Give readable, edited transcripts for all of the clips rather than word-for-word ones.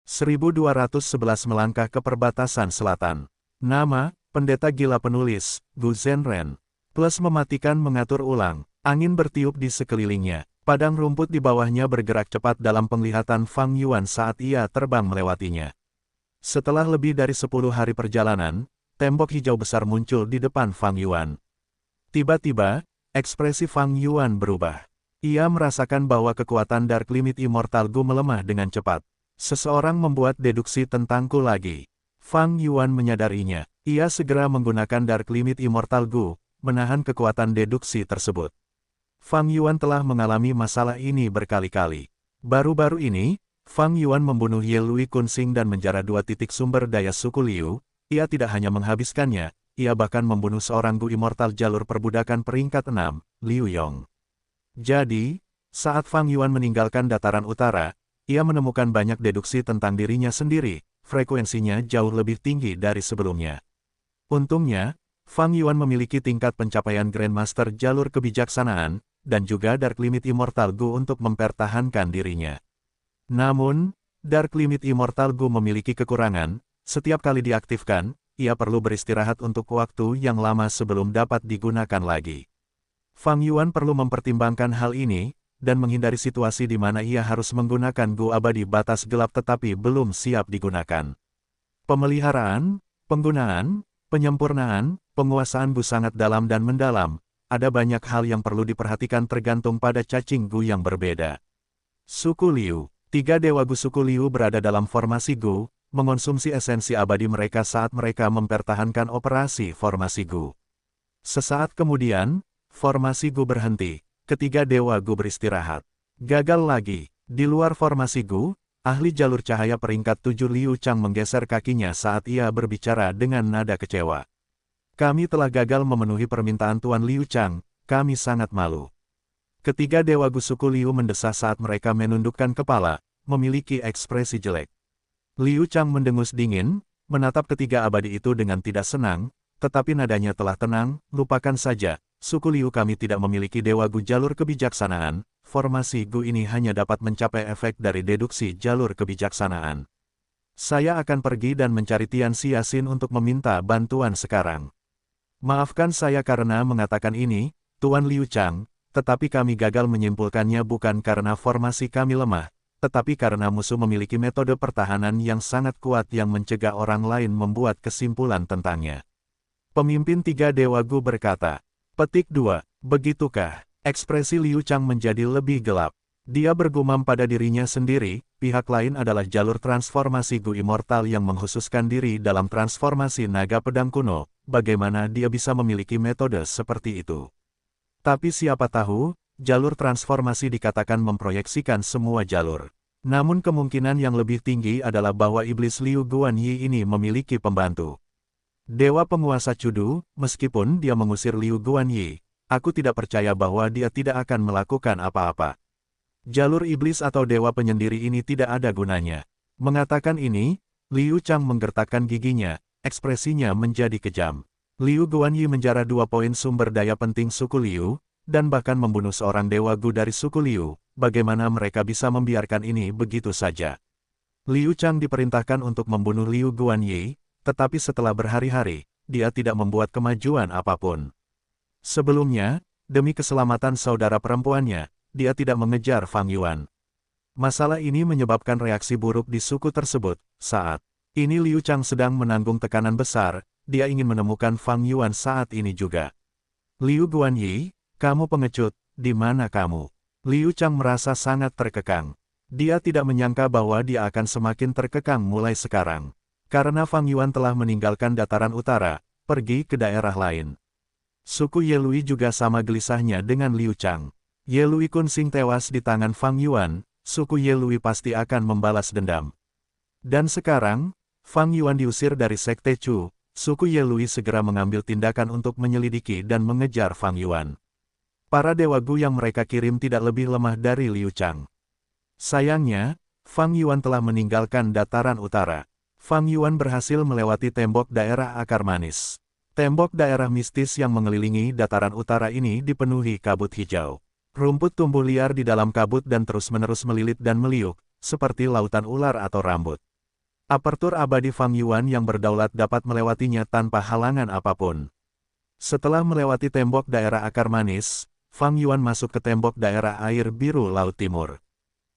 1211 melangkah ke perbatasan selatan. Nama, pendeta gila penulis, Gu Zhenren. Plus mematikan mengatur ulang. Angin bertiup di sekelilingnya. Padang rumput di bawahnya bergerak cepat dalam penglihatan Fang Yuan saat ia terbang melewatinya. Setelah lebih dari 10 hari perjalanan, tembok hijau besar muncul di depan Fang Yuan. Tiba-tiba, ekspresi Fang Yuan berubah. Ia merasakan bahwa kekuatan Dark Limit Immortal Gu melemah dengan cepat. Seseorang membuat deduksi tentangku lagi. Fang Yuan menyadarinya. Ia segera menggunakan Dark Limit Immortal Gu, menahan kekuatan deduksi tersebut. Fang Yuan telah mengalami masalah ini berkali-kali. Baru-baru ini, Fang Yuan membunuh Ye Lui Kunsing dan menjara 2 titik sumber daya suku Liu. Ia tidak hanya menghabiskannya, ia bahkan membunuh seorang Gu Immortal jalur perbudakan peringkat 6, Liu Yong. Jadi, saat Fang Yuan meninggalkan dataran utara, ia menemukan banyak deduksi tentang dirinya sendiri, frekuensinya jauh lebih tinggi dari sebelumnya. Untungnya, Fang Yuan memiliki tingkat pencapaian Grandmaster jalur kebijaksanaan, dan juga Dark Limit Immortal Gu untuk mempertahankan dirinya. Namun, Dark Limit Immortal Gu memiliki kekurangan, setiap kali diaktifkan, ia perlu beristirahat untuk waktu yang lama sebelum dapat digunakan lagi. Fang Yuan perlu mempertimbangkan hal ini, dan menghindari situasi di mana ia harus menggunakan Gu abadi batas gelap tetapi belum siap digunakan. Pemeliharaan, penggunaan, penyempurnaan, penguasaan Gu sangat dalam dan mendalam. Ada banyak hal yang perlu diperhatikan tergantung pada cacing Gu yang berbeda. Suku Liu. 3 dewa Gu suku Liu berada dalam formasi Gu, mengonsumsi esensi abadi mereka saat mereka mempertahankan operasi formasi Gu. Sesaat kemudian, formasi Gu berhenti. Ketiga dewa Gu beristirahat. Gagal lagi. Di luar formasi Gu, ahli jalur cahaya peringkat 7 Liu Chang menggeser kakinya saat ia berbicara dengan nada kecewa. Kami telah gagal memenuhi permintaan Tuan Liu Chang, kami sangat malu. Ketiga dewa Gu suku Liu mendesah saat mereka menundukkan kepala, memiliki ekspresi jelek. Liu Chang mendengus dingin, menatap ketiga abadi itu dengan tidak senang, tetapi nadanya telah tenang, lupakan saja, suku Liu kami tidak memiliki dewa Gu jalur kebijaksanaan, formasi Gu ini hanya dapat mencapai efek dari deduksi jalur kebijaksanaan. Saya akan pergi dan mencari Tian Xiaxin untuk meminta bantuan sekarang. Maafkan saya karena mengatakan ini, Tuan Liu Chang, tetapi kami gagal menyimpulkannya bukan karena formasi kami lemah, tetapi karena musuh memiliki metode pertahanan yang sangat kuat yang mencegah orang lain membuat kesimpulan tentangnya. Pemimpin 3 dewa Gu berkata. Petik 2, begitukah? Ekspresi Liu Chang menjadi lebih gelap. Dia bergumam pada dirinya sendiri, pihak lain adalah jalur transformasi Gu Immortal yang mengkhususkan diri dalam transformasi naga pedang kuno, bagaimana dia bisa memiliki metode seperti itu. Tapi siapa tahu, jalur transformasi dikatakan memproyeksikan semua jalur. Namun kemungkinan yang lebih tinggi adalah bahwa iblis Liu Guanyi ini memiliki pembantu. Dewa penguasa Cudu, meskipun dia mengusir Liu Guanyi, aku tidak percaya bahwa dia tidak akan melakukan apa-apa. Jalur iblis atau dewa penyendiri ini tidak ada gunanya. Mengatakan ini, Liu Chang menggertakkan giginya, ekspresinya menjadi kejam. Liu Guanyi menjara 2 poin sumber daya penting suku Liu, dan bahkan membunuh seorang dewa Gu dari suku Liu. Bagaimana mereka bisa membiarkan ini begitu saja? Liu Chang diperintahkan untuk membunuh Liu Guanyi, tetapi setelah berhari-hari, dia tidak membuat kemajuan apapun. Sebelumnya, demi keselamatan saudara perempuannya, dia tidak mengejar Fang Yuan. Masalah ini menyebabkan reaksi buruk di suku tersebut. Saat ini Liu Chang sedang menanggung tekanan besar, dia ingin menemukan Fang Yuan saat ini juga. Liu Guanyi, kamu pengecut, di mana kamu? Liu Chang merasa sangat terkekang. Dia tidak menyangka bahwa dia akan semakin terkekang mulai sekarang. Karena Fang Yuan telah meninggalkan dataran utara, pergi ke daerah lain. Suku Ye Lui juga sama gelisahnya dengan Liu Chang. Ye Lui Kunsing tewas di tangan Fang Yuan, suku Ye Lui pasti akan membalas dendam. Dan sekarang, Fang Yuan diusir dari Sekte Chu, suku Ye Lui segera mengambil tindakan untuk menyelidiki dan mengejar Fang Yuan. Para dewa Gu yang mereka kirim tidak lebih lemah dari Liu Chang. Sayangnya, Fang Yuan telah meninggalkan dataran utara. Fang Yuan berhasil melewati tembok daerah akar manis. Tembok daerah mistis yang mengelilingi dataran utara ini dipenuhi kabut hijau. Rumput tumbuh liar di dalam kabut dan terus-menerus melilit dan meliuk, seperti lautan ular atau rambut. Apertur abadi Fang Yuan yang berdaulat dapat melewatinya tanpa halangan apapun. Setelah melewati tembok daerah akar manis, Fang Yuan masuk ke tembok daerah air biru Laut Timur.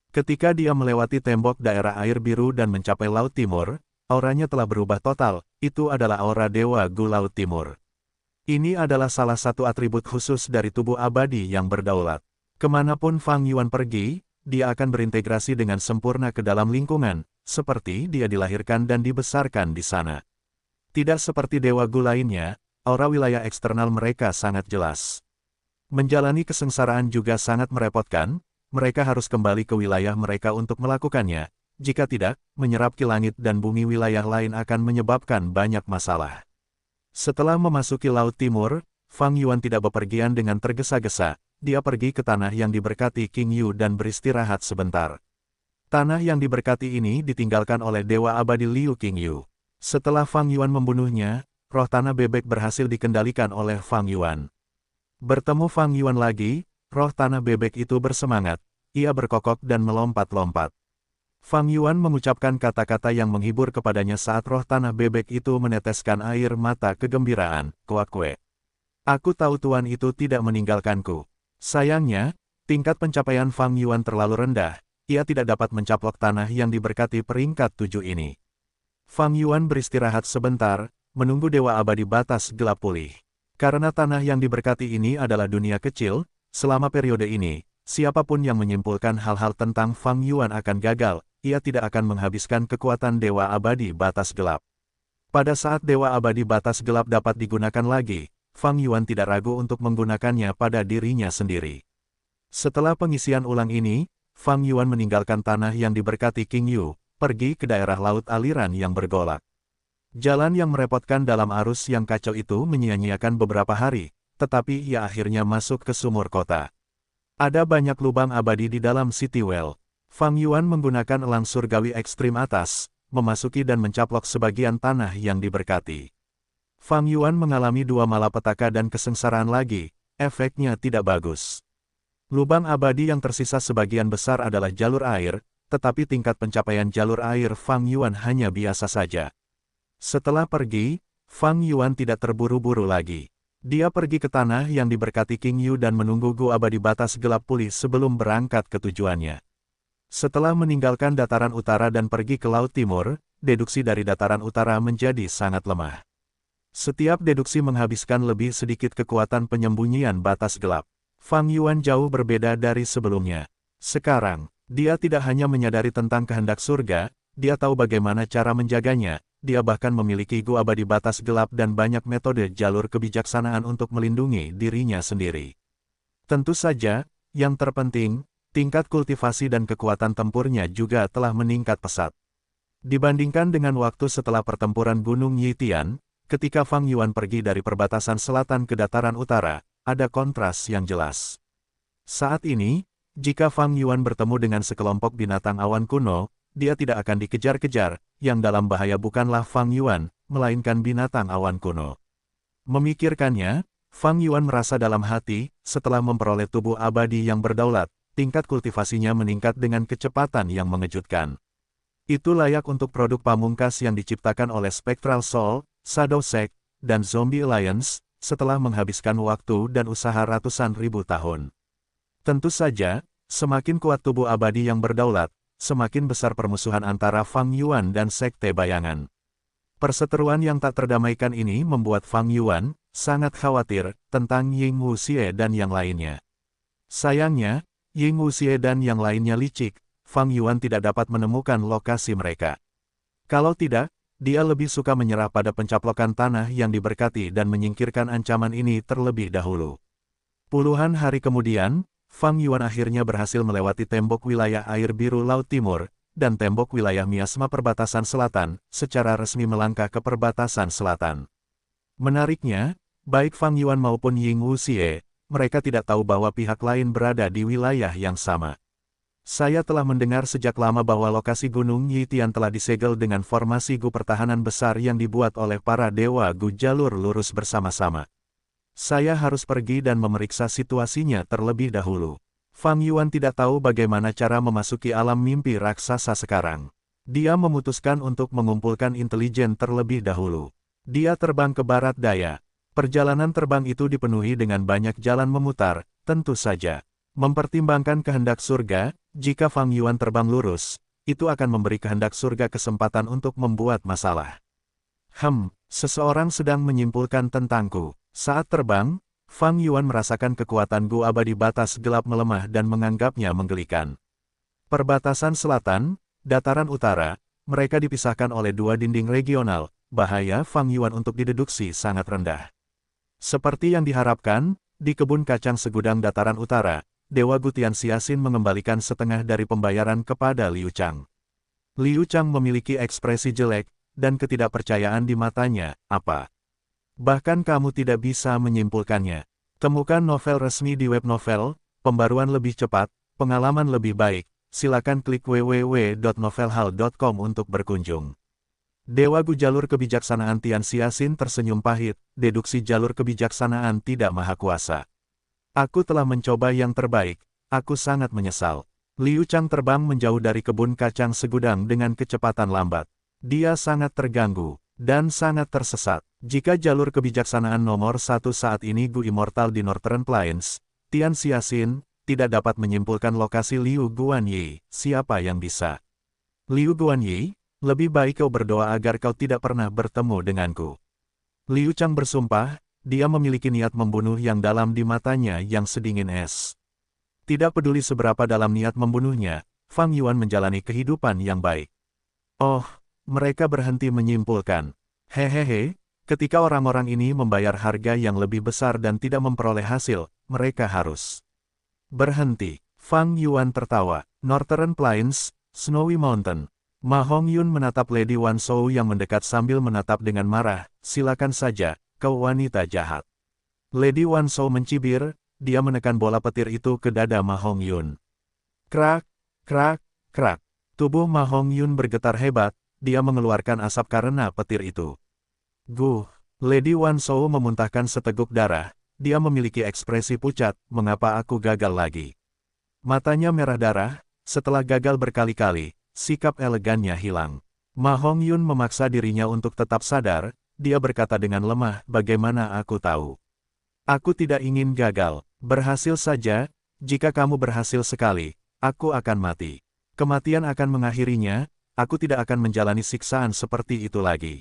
Ketika dia melewati tembok daerah air biru dan mencapai Laut Timur, auranya telah berubah total, itu adalah aura Dewa Gu Laut Timur. Ini adalah salah satu atribut khusus dari tubuh abadi yang berdaulat. Kemanapun Fang Yuan pergi, dia akan berintegrasi dengan sempurna ke dalam lingkungan, seperti dia dilahirkan dan dibesarkan di sana. Tidak seperti Dewa Gu lainnya, aura wilayah eksternal mereka sangat jelas. Menjalani kesengsaraan juga sangat merepotkan, mereka harus kembali ke wilayah mereka untuk melakukannya, jika tidak, menyerap ke langit dan bumi wilayah lain akan menyebabkan banyak masalah. Setelah memasuki Laut Timur, Fang Yuan tidak bepergian dengan tergesa-gesa, dia pergi ke tanah yang diberkati King Yu dan beristirahat sebentar. Tanah yang diberkati ini ditinggalkan oleh Dewa Abadi Liu King Yu. Setelah Fang Yuan membunuhnya, roh tanah bebek berhasil dikendalikan oleh Fang Yuan. Bertemu Fang Yuan lagi, roh tanah bebek itu bersemangat, ia berkokok dan melompat-lompat. Fang Yuan mengucapkan kata-kata yang menghibur kepadanya saat roh tanah bebek itu meneteskan air mata kegembiraan, kuak-kue. Aku tahu tuan itu tidak meninggalkanku. Sayangnya, tingkat pencapaian Fang Yuan terlalu rendah, ia tidak dapat mencaplok tanah yang diberkati peringkat 7 ini. Fang Yuan beristirahat sebentar, menunggu Dewa Abadi Batas Gelap pulih. Karena tanah yang diberkati ini adalah dunia kecil, selama periode ini, siapapun yang menyimpulkan hal-hal tentang Fang Yuan akan gagal, ia tidak akan menghabiskan kekuatan Dewa Abadi Batas Gelap. Pada saat Dewa Abadi Batas Gelap dapat digunakan lagi, Fang Yuan tidak ragu untuk menggunakannya pada dirinya sendiri. Setelah pengisian ulang ini, Fang Yuan meninggalkan tanah yang diberkati King Yu, pergi ke daerah laut aliran yang bergolak. Jalan yang merepotkan dalam arus yang kacau itu menyia-nyiakan beberapa hari, tetapi ia akhirnya masuk ke sumur kota. Ada banyak lubang abadi di dalam City Well. Fang Yuan menggunakan elang surgawi ekstrim atas, memasuki dan mencaplok sebagian tanah yang diberkati. Fang Yuan mengalami 2 malapetaka dan kesengsaraan lagi, efeknya tidak bagus. Lubang abadi yang tersisa sebagian besar adalah jalur air, tetapi tingkat pencapaian jalur air Fang Yuan hanya biasa saja. Setelah pergi, Fang Yuan tidak terburu-buru lagi. Dia pergi ke tanah yang diberkati King Yu dan menunggu Gu Abadi Batas Gelap pulih sebelum berangkat ke tujuannya. Setelah meninggalkan dataran utara dan pergi ke Laut Timur, deduksi dari dataran utara menjadi sangat lemah. Setiap deduksi menghabiskan lebih sedikit kekuatan penyembunyian batas gelap. Fang Yuan jauh berbeda dari sebelumnya. Sekarang, dia tidak hanya menyadari tentang kehendak surga, dia tahu bagaimana cara menjaganya, dia bahkan memiliki Gu Abadi Batas Gelap dan banyak metode jalur kebijaksanaan untuk melindungi dirinya sendiri. Tentu saja, yang terpenting, tingkat kultivasi dan kekuatan tempurnya juga telah meningkat pesat. Dibandingkan dengan waktu setelah pertempuran Gunung Yitian, ketika Fang Yuan pergi dari perbatasan selatan ke dataran utara, ada kontras yang jelas. Saat ini, jika Fang Yuan bertemu dengan sekelompok binatang awan kuno, dia tidak akan dikejar-kejar, yang dalam bahaya bukanlah Fang Yuan, melainkan binatang awan kuno. Memikirkannya, Fang Yuan merasa dalam hati, setelah memperoleh tubuh abadi yang berdaulat, tingkat kultivasinya meningkat dengan kecepatan yang mengejutkan. Itu layak untuk produk pamungkas yang diciptakan oleh Spectral Soul, Shadow Sect, dan Zombie Alliance, setelah menghabiskan waktu dan usaha ratusan ribu tahun. Tentu saja, semakin kuat tubuh abadi yang berdaulat, semakin besar permusuhan antara Fang Yuan dan Sekte Bayangan. Perseteruan yang tak terdamaikan ini membuat Fang Yuan sangat khawatir tentang Ying Wuxie dan yang lainnya. Sayangnya, Ying Wuxie dan yang lainnya licik, Fang Yuan tidak dapat menemukan lokasi mereka. Kalau tidak, dia lebih suka menyerah pada pencaplokan tanah yang diberkati dan menyingkirkan ancaman ini terlebih dahulu. Puluhan hari kemudian, Fang Yuan akhirnya berhasil melewati tembok wilayah air biru Laut Timur, dan tembok wilayah miasma perbatasan selatan, secara resmi melangkah ke perbatasan selatan. Menariknya, baik Fang Yuan maupun Ying Wuxie, mereka tidak tahu bahwa pihak lain berada di wilayah yang sama. Saya telah mendengar sejak lama bahwa lokasi Gunung Yitian telah disegel dengan formasi Gu pertahanan besar yang dibuat oleh para dewa Gu jalur lurus bersama-sama. Saya harus pergi dan memeriksa situasinya terlebih dahulu. Fang Yuan tidak tahu bagaimana cara memasuki alam mimpi raksasa sekarang. Dia memutuskan untuk mengumpulkan intelijen terlebih dahulu. Dia terbang ke barat daya. Perjalanan terbang itu dipenuhi dengan banyak jalan memutar, tentu saja. Mempertimbangkan kehendak surga, jika Fang Yuan terbang lurus, itu akan memberi kehendak surga kesempatan untuk membuat masalah. Seseorang sedang menyimpulkan tentangku. Saat terbang, Fang Yuan merasakan kekuatan gua abadi batas gelap melemah dan menganggapnya menggelikan. Perbatasan selatan, dataran utara, mereka dipisahkan oleh dua dinding regional, bahaya Fang Yuan untuk dideduksi sangat rendah. Seperti yang diharapkan, di kebun kacang segudang dataran utara, Dewa Gu Tianxiaxin mengembalikan setengah dari pembayaran kepada Liu Chang. Liu Chang memiliki ekspresi jelek, dan ketidakpercayaan di matanya, apa? Bahkan kamu tidak bisa menyimpulkannya. Temukan novel resmi di web novel, pembaruan lebih cepat, pengalaman lebih baik. Silakan klik www.novelhal.com untuk berkunjung. Dewa Gu jalur kebijaksanaan Tianxiaxin tersenyum pahit, deduksi jalur kebijaksanaan tidak maha kuasa. Aku telah mencoba yang terbaik, aku sangat menyesal. Liu Chang terbang menjauh dari kebun kacang segudang dengan kecepatan lambat. Dia sangat terganggu, dan sangat tersesat. Jika jalur kebijaksanaan nomor 1 saat ini Gu Immortal di Northern Plains, Tianxiaxin tidak dapat menyimpulkan lokasi Liu Guanyi, siapa yang bisa? Liu Guanyi, lebih baik kau berdoa agar kau tidak pernah bertemu denganku. Liu Chang bersumpah, dia memiliki niat membunuh yang dalam di matanya yang sedingin es. Tidak peduli seberapa dalam niat membunuhnya, Fang Yuan menjalani kehidupan yang baik. Oh, mereka berhenti menyimpulkan. Hehehe, ketika orang-orang ini membayar harga yang lebih besar dan tidak memperoleh hasil, mereka harus berhenti. Fang Yuan tertawa. Northern Plains, Snowy Mountain. Ma Hongyun menatap Lady Wan Shou yang mendekat sambil menatap dengan marah. Silakan saja, kau wanita jahat. Lady Wan Shou mencibir, dia menekan bola petir itu ke dada Ma Hongyun. Krak, krak, krak. Tubuh Ma Hongyun bergetar hebat, dia mengeluarkan asap karena petir itu. Lady Wan Shou memuntahkan seteguk darah. Dia memiliki ekspresi pucat, mengapa aku gagal lagi? Matanya merah darah, setelah gagal berkali-kali, sikap elegannya hilang. Ma Hongyun memaksa dirinya untuk tetap sadar, dia berkata dengan lemah, bagaimana aku tahu? Aku tidak ingin gagal, berhasil saja, jika kamu berhasil sekali, aku akan mati. Kematian akan mengakhirinya, aku tidak akan menjalani siksaan seperti itu lagi.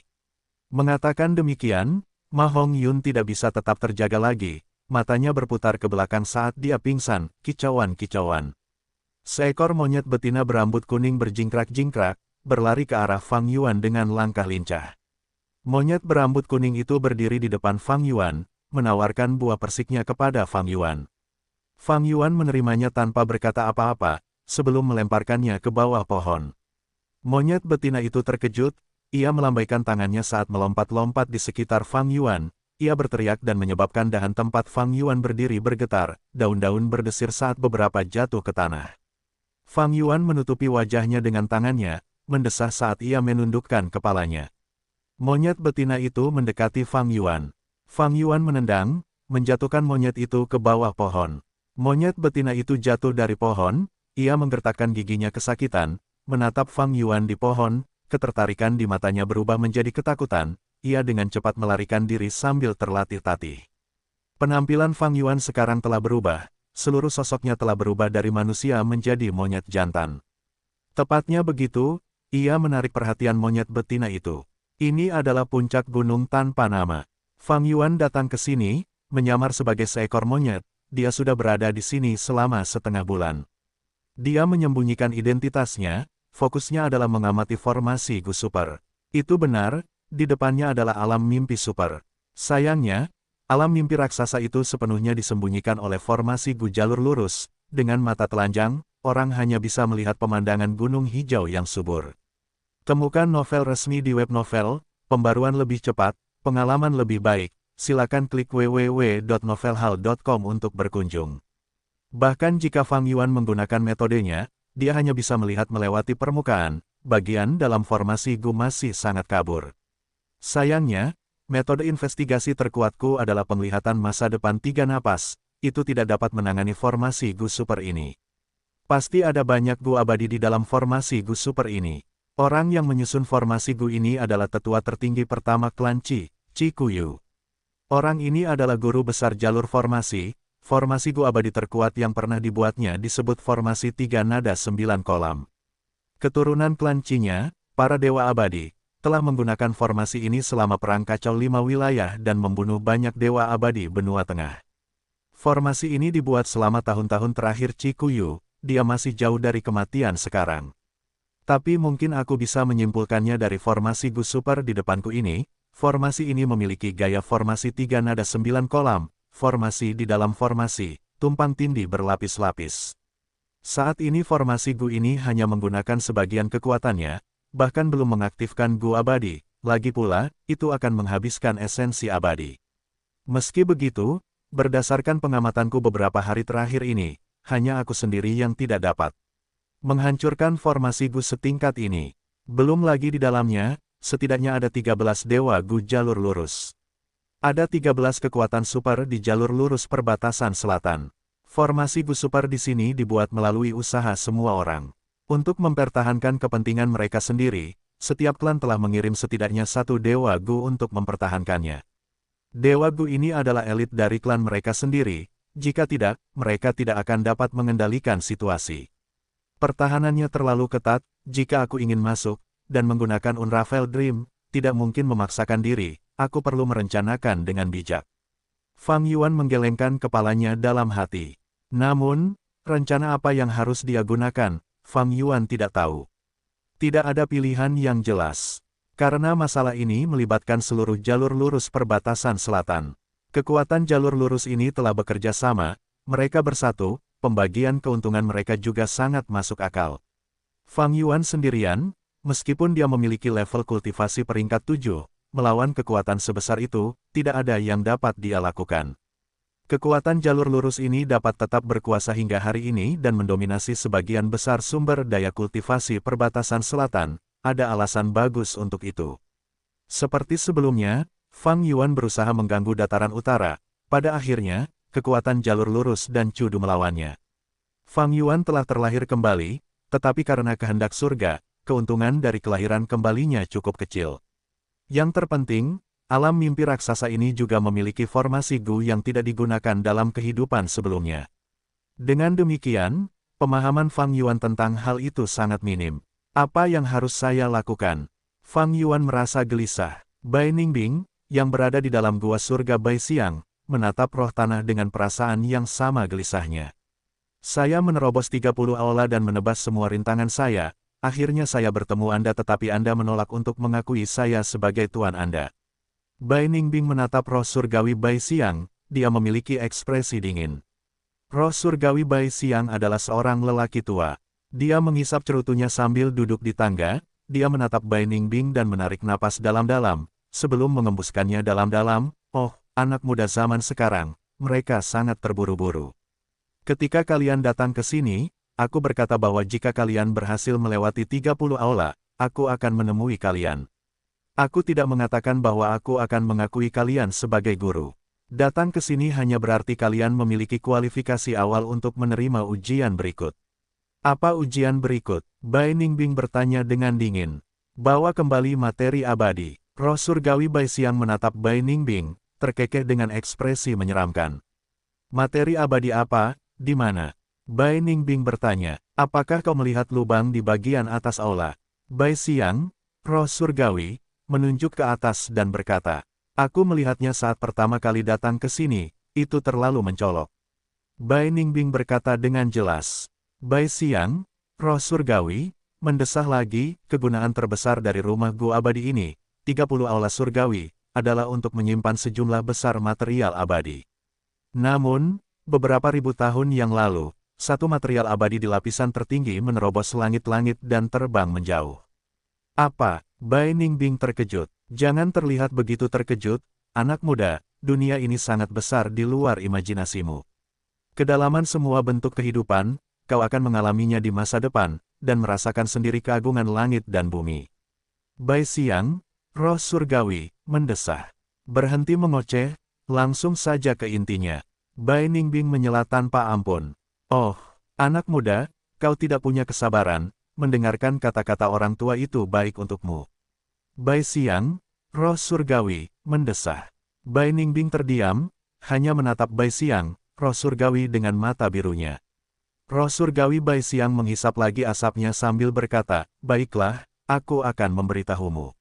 Mengatakan demikian, Ma Hongyun tidak bisa tetap terjaga lagi, matanya berputar ke belakang saat dia pingsan, kicauan-kicauan. Seekor monyet betina berambut kuning berjingkrak-jingkrak, berlari ke arah Fang Yuan dengan langkah lincah. Monyet berambut kuning itu berdiri di depan Fang Yuan, menawarkan buah persiknya kepada Fang Yuan. Fang Yuan menerimanya tanpa berkata apa-apa, sebelum melemparkannya ke bawah pohon. Monyet betina itu terkejut, ia melambaikan tangannya saat melompat-lompat di sekitar Fang Yuan, ia berteriak dan menyebabkan dahan tempat Fang Yuan berdiri bergetar, daun-daun berdesir saat beberapa jatuh ke tanah. Fang Yuan menutupi wajahnya dengan tangannya, mendesah saat ia menundukkan kepalanya. Monyet betina itu mendekati Fang Yuan. Fang Yuan menendang, menjatuhkan monyet itu ke bawah pohon. Monyet betina itu jatuh dari pohon, ia menggertakkan giginya kesakitan, menatap Fang Yuan di pohon, ketertarikan di matanya berubah menjadi ketakutan, ia dengan cepat melarikan diri sambil terlatih-tatih. Penampilan Fang Yuan sekarang telah berubah, seluruh sosoknya telah berubah dari manusia menjadi monyet jantan. Tepatnya begitu, ia menarik perhatian monyet betina itu. Ini adalah puncak gunung tanpa nama. Fang Yuan datang ke sini, menyamar sebagai seekor monyet, dia sudah berada di sini selama setengah bulan. Dia menyembunyikan identitasnya, fokusnya adalah mengamati formasi Gu Super. Itu benar, di depannya adalah alam mimpi super. Sayangnya, alam mimpi raksasa itu sepenuhnya disembunyikan oleh formasi Gu jalur lurus. Dengan mata telanjang, orang hanya bisa melihat pemandangan gunung hijau yang subur. Temukan novel resmi di web novel, pembaruan lebih cepat, pengalaman lebih baik. Silakan klik www.novelhal.com untuk berkunjung. Bahkan jika Fang Yuan menggunakan metodenya, dia hanya bisa melihat melewati permukaan, bagian dalam formasi Gu masih sangat kabur. Sayangnya, metode investigasi terkuatku adalah penglihatan masa depan 3 napas, itu tidak dapat menangani formasi Gu Super ini. Pasti ada banyak Gu abadi di dalam formasi Gu Super ini. Orang yang menyusun formasi Gu ini adalah tetua tertinggi pertama klan Qi, Qi Kuyu. Orang ini adalah guru besar jalur formasi. Formasi Gu abadi terkuat yang pernah dibuatnya disebut formasi 3 nada 9 kolam. Keturunan klan Qi-nya, para dewa abadi, telah menggunakan formasi ini selama perang kacau 5 wilayah dan membunuh banyak dewa abadi benua tengah. Formasi ini dibuat selama tahun-tahun terakhir Qi Kuyu, dia masih jauh dari kematian sekarang. Tapi mungkin aku bisa menyimpulkannya dari formasi Gu Super di depanku ini. Formasi ini memiliki gaya formasi 3 nada 9 kolam, formasi di dalam formasi, tumpang tindih berlapis-lapis. Saat ini formasi Gu ini hanya menggunakan sebagian kekuatannya, bahkan belum mengaktifkan Gu abadi, lagi pula, itu akan menghabiskan esensi abadi. Meski begitu, berdasarkan pengamatanku beberapa hari terakhir ini, hanya aku sendiri yang tidak dapat menghancurkan formasi Gu setingkat ini. Belum lagi di dalamnya, setidaknya ada 13 dewa Gu jalur lurus. Ada 13 kekuatan super di jalur lurus perbatasan selatan. Formasi Gu Super di sini dibuat melalui usaha semua orang. Untuk mempertahankan kepentingan mereka sendiri, setiap klan telah mengirim setidaknya satu dewa Gu untuk mempertahankannya. Dewa Gu ini adalah elit dari klan mereka sendiri, jika tidak, mereka tidak akan dapat mengendalikan situasi. Pertahanannya terlalu ketat, jika aku ingin masuk, dan menggunakan Unravel Dream, tidak mungkin memaksakan diri, aku perlu merencanakan dengan bijak. Fang Yuan menggelengkan kepalanya dalam hati. Namun, rencana apa yang harus dia gunakan, Fang Yuan tidak tahu. Tidak ada pilihan yang jelas. Karena masalah ini melibatkan seluruh jalur lurus perbatasan selatan. Kekuatan jalur lurus ini telah bekerja sama, mereka bersatu, pembagian keuntungan mereka juga sangat masuk akal. Fang Yuan sendirian, meskipun dia memiliki level kultivasi peringkat 7, melawan kekuatan sebesar itu, tidak ada yang dapat dia lakukan. Kekuatan jalur lurus ini dapat tetap berkuasa hingga hari ini dan mendominasi sebagian besar sumber daya kultivasi perbatasan selatan, ada alasan bagus untuk itu. Seperti sebelumnya, Fang Yuan berusaha mengganggu dataran utara, pada akhirnya, kekuatan jalur lurus dan Cudu melawannya. Fang Yuan telah terlahir kembali, tetapi karena kehendak surga, keuntungan dari kelahiran kembalinya cukup kecil. Yang terpenting, alam mimpi raksasa ini juga memiliki formasi Gu yang tidak digunakan dalam kehidupan sebelumnya. Dengan demikian, pemahaman Fang Yuan tentang hal itu sangat minim. Apa yang harus saya lakukan? Fang Yuan merasa gelisah. Bai Ningbing, yang berada di dalam gua surga Bai Xiang, menatap roh tanah dengan perasaan yang sama gelisahnya. Saya menerobos 30 aula dan menebas semua rintangan saya, akhirnya saya bertemu Anda tetapi Anda menolak untuk mengakui saya sebagai tuan Anda. Bai Ningbing menatap roh surgawi Bai Xiang, dia memiliki ekspresi dingin. Roh surgawi Bai Xiang adalah seorang lelaki tua. Dia menghisap cerutunya sambil duduk di tangga, dia menatap Bai Ningbing dan menarik napas dalam-dalam, sebelum mengembuskannya dalam-dalam. Oh, anak muda zaman sekarang, mereka sangat terburu-buru. Ketika kalian datang ke sini, aku berkata bahwa jika kalian berhasil melewati 30 aula, aku akan menemui kalian. Aku tidak mengatakan bahwa aku akan mengakui kalian sebagai guru. Datang ke sini hanya berarti kalian memiliki kualifikasi awal untuk menerima ujian berikut. Apa ujian berikut? Bai Ningbing bertanya dengan dingin. Bawa kembali materi abadi. Roh surgawi Bai Xiang menatap Bai Ningbing, terkekeh dengan ekspresi menyeramkan. Materi abadi apa? Di mana? Bai Ningbing bertanya. Apakah kau melihat lubang di bagian atas aula? Bai Xiang, roh surgawi, menunjuk ke atas dan berkata, aku melihatnya saat pertama kali datang ke sini, itu terlalu mencolok. Bai Ningbing berkata dengan jelas. Bai Xiang, roh surgawi, mendesah lagi, kegunaan terbesar dari rumah gua abadi ini, 30 aula surgawi, adalah untuk menyimpan sejumlah besar material abadi. Namun, beberapa ribu tahun yang lalu, satu material abadi di lapisan tertinggi menerobos langit-langit dan terbang menjauh. Apa? Bai Ningbing terkejut. Jangan terlihat begitu terkejut, anak muda, dunia ini sangat besar di luar imajinasimu. Kedalaman semua bentuk kehidupan, kau akan mengalaminya di masa depan, dan merasakan sendiri keagungan langit dan bumi. Bai Xiang, roh surgawi, mendesah. Berhenti mengoceh, langsung saja ke intinya. Bai Ningbing menyela tanpa ampun. Oh, anak muda, kau tidak punya kesabaran, mendengarkan kata-kata orang tua itu baik untukmu. Bai Xiang, roh surgawi, mendesah. Bai Ningbing terdiam, hanya menatap Bai Xiang, roh surgawi dengan mata birunya. Roh surgawi Bai Xiang menghisap lagi asapnya sambil berkata, "Baiklah, aku akan memberitahumu.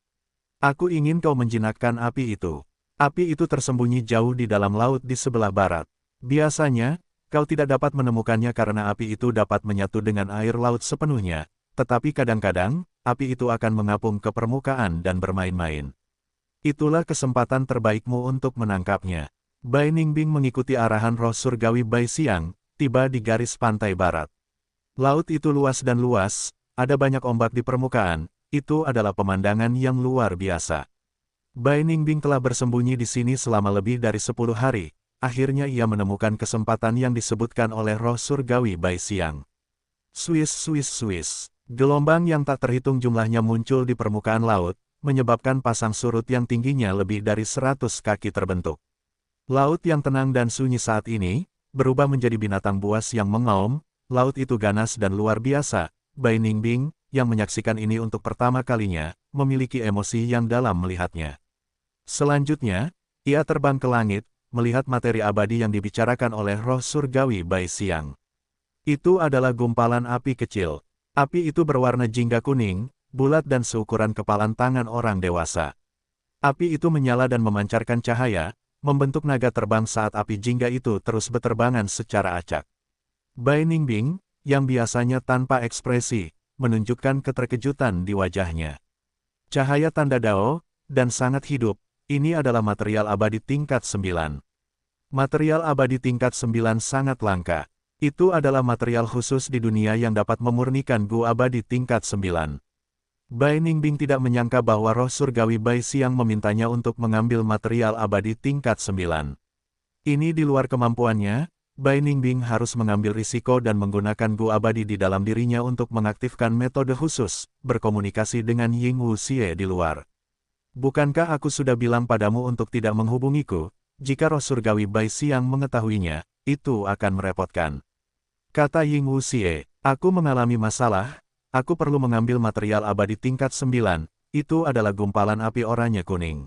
Aku ingin kau menjinakkan api itu. Api itu tersembunyi jauh di dalam laut di sebelah barat. Biasanya, kau tidak dapat menemukannya karena api itu dapat menyatu dengan air laut sepenuhnya, tetapi kadang-kadang, api itu akan mengapung ke permukaan dan bermain-main. Itulah kesempatan terbaikmu untuk menangkapnya." Bai Ningbing mengikuti arahan roh surgawi Bai Xiang, tiba di garis pantai barat. Laut itu luas dan luas, ada banyak ombak di permukaan, itu adalah pemandangan yang luar biasa. Bai Ningbing telah bersembunyi di sini selama lebih dari 10 hari, akhirnya ia menemukan kesempatan yang disebutkan oleh roh surgawi Bai Xiang. Swiss Swiss Swiss. Gelombang yang tak terhitung jumlahnya muncul di permukaan laut, menyebabkan pasang surut yang tingginya lebih dari 100 kaki terbentuk. Laut yang tenang dan sunyi saat ini, berubah menjadi binatang buas yang mengaum, laut itu ganas dan luar biasa. Bai Ningbing, yang menyaksikan ini untuk pertama kalinya, memiliki emosi yang dalam melihatnya. Selanjutnya, ia terbang ke langit, melihat materi abadi yang dibicarakan oleh roh surgawi Bai Xiang. Itu adalah gumpalan api kecil. Api itu berwarna jingga kuning, bulat dan seukuran kepalan tangan orang dewasa. Api itu menyala dan memancarkan cahaya, membentuk naga terbang saat api jingga itu terus berterbangan secara acak. Bai Ningbing, yang biasanya tanpa ekspresi, menunjukkan keterkejutan di wajahnya. Cahaya tanda Dao, dan sangat hidup, ini adalah material abadi tingkat 9. Material abadi tingkat 9 sangat langka. Itu adalah material khusus di dunia yang dapat memurnikan Gu abadi tingkat 9. Bai Ningbing tidak menyangka bahwa roh surgawi Bai Xiang memintanya untuk mengambil material abadi tingkat 9. Ini di luar kemampuannya. Bai Ningbing harus mengambil risiko dan menggunakan Gu abadi di dalam dirinya untuk mengaktifkan metode khusus, berkomunikasi dengan Ying Wu Xie di luar. "Bukankah aku sudah bilang padamu untuk tidak menghubungiku? Jika roh surgawi Bai Xiang mengetahuinya, itu akan merepotkan," kata Ying Wu Xie. "Aku mengalami masalah, aku perlu mengambil material abadi tingkat 9, itu adalah gumpalan api oranye kuning."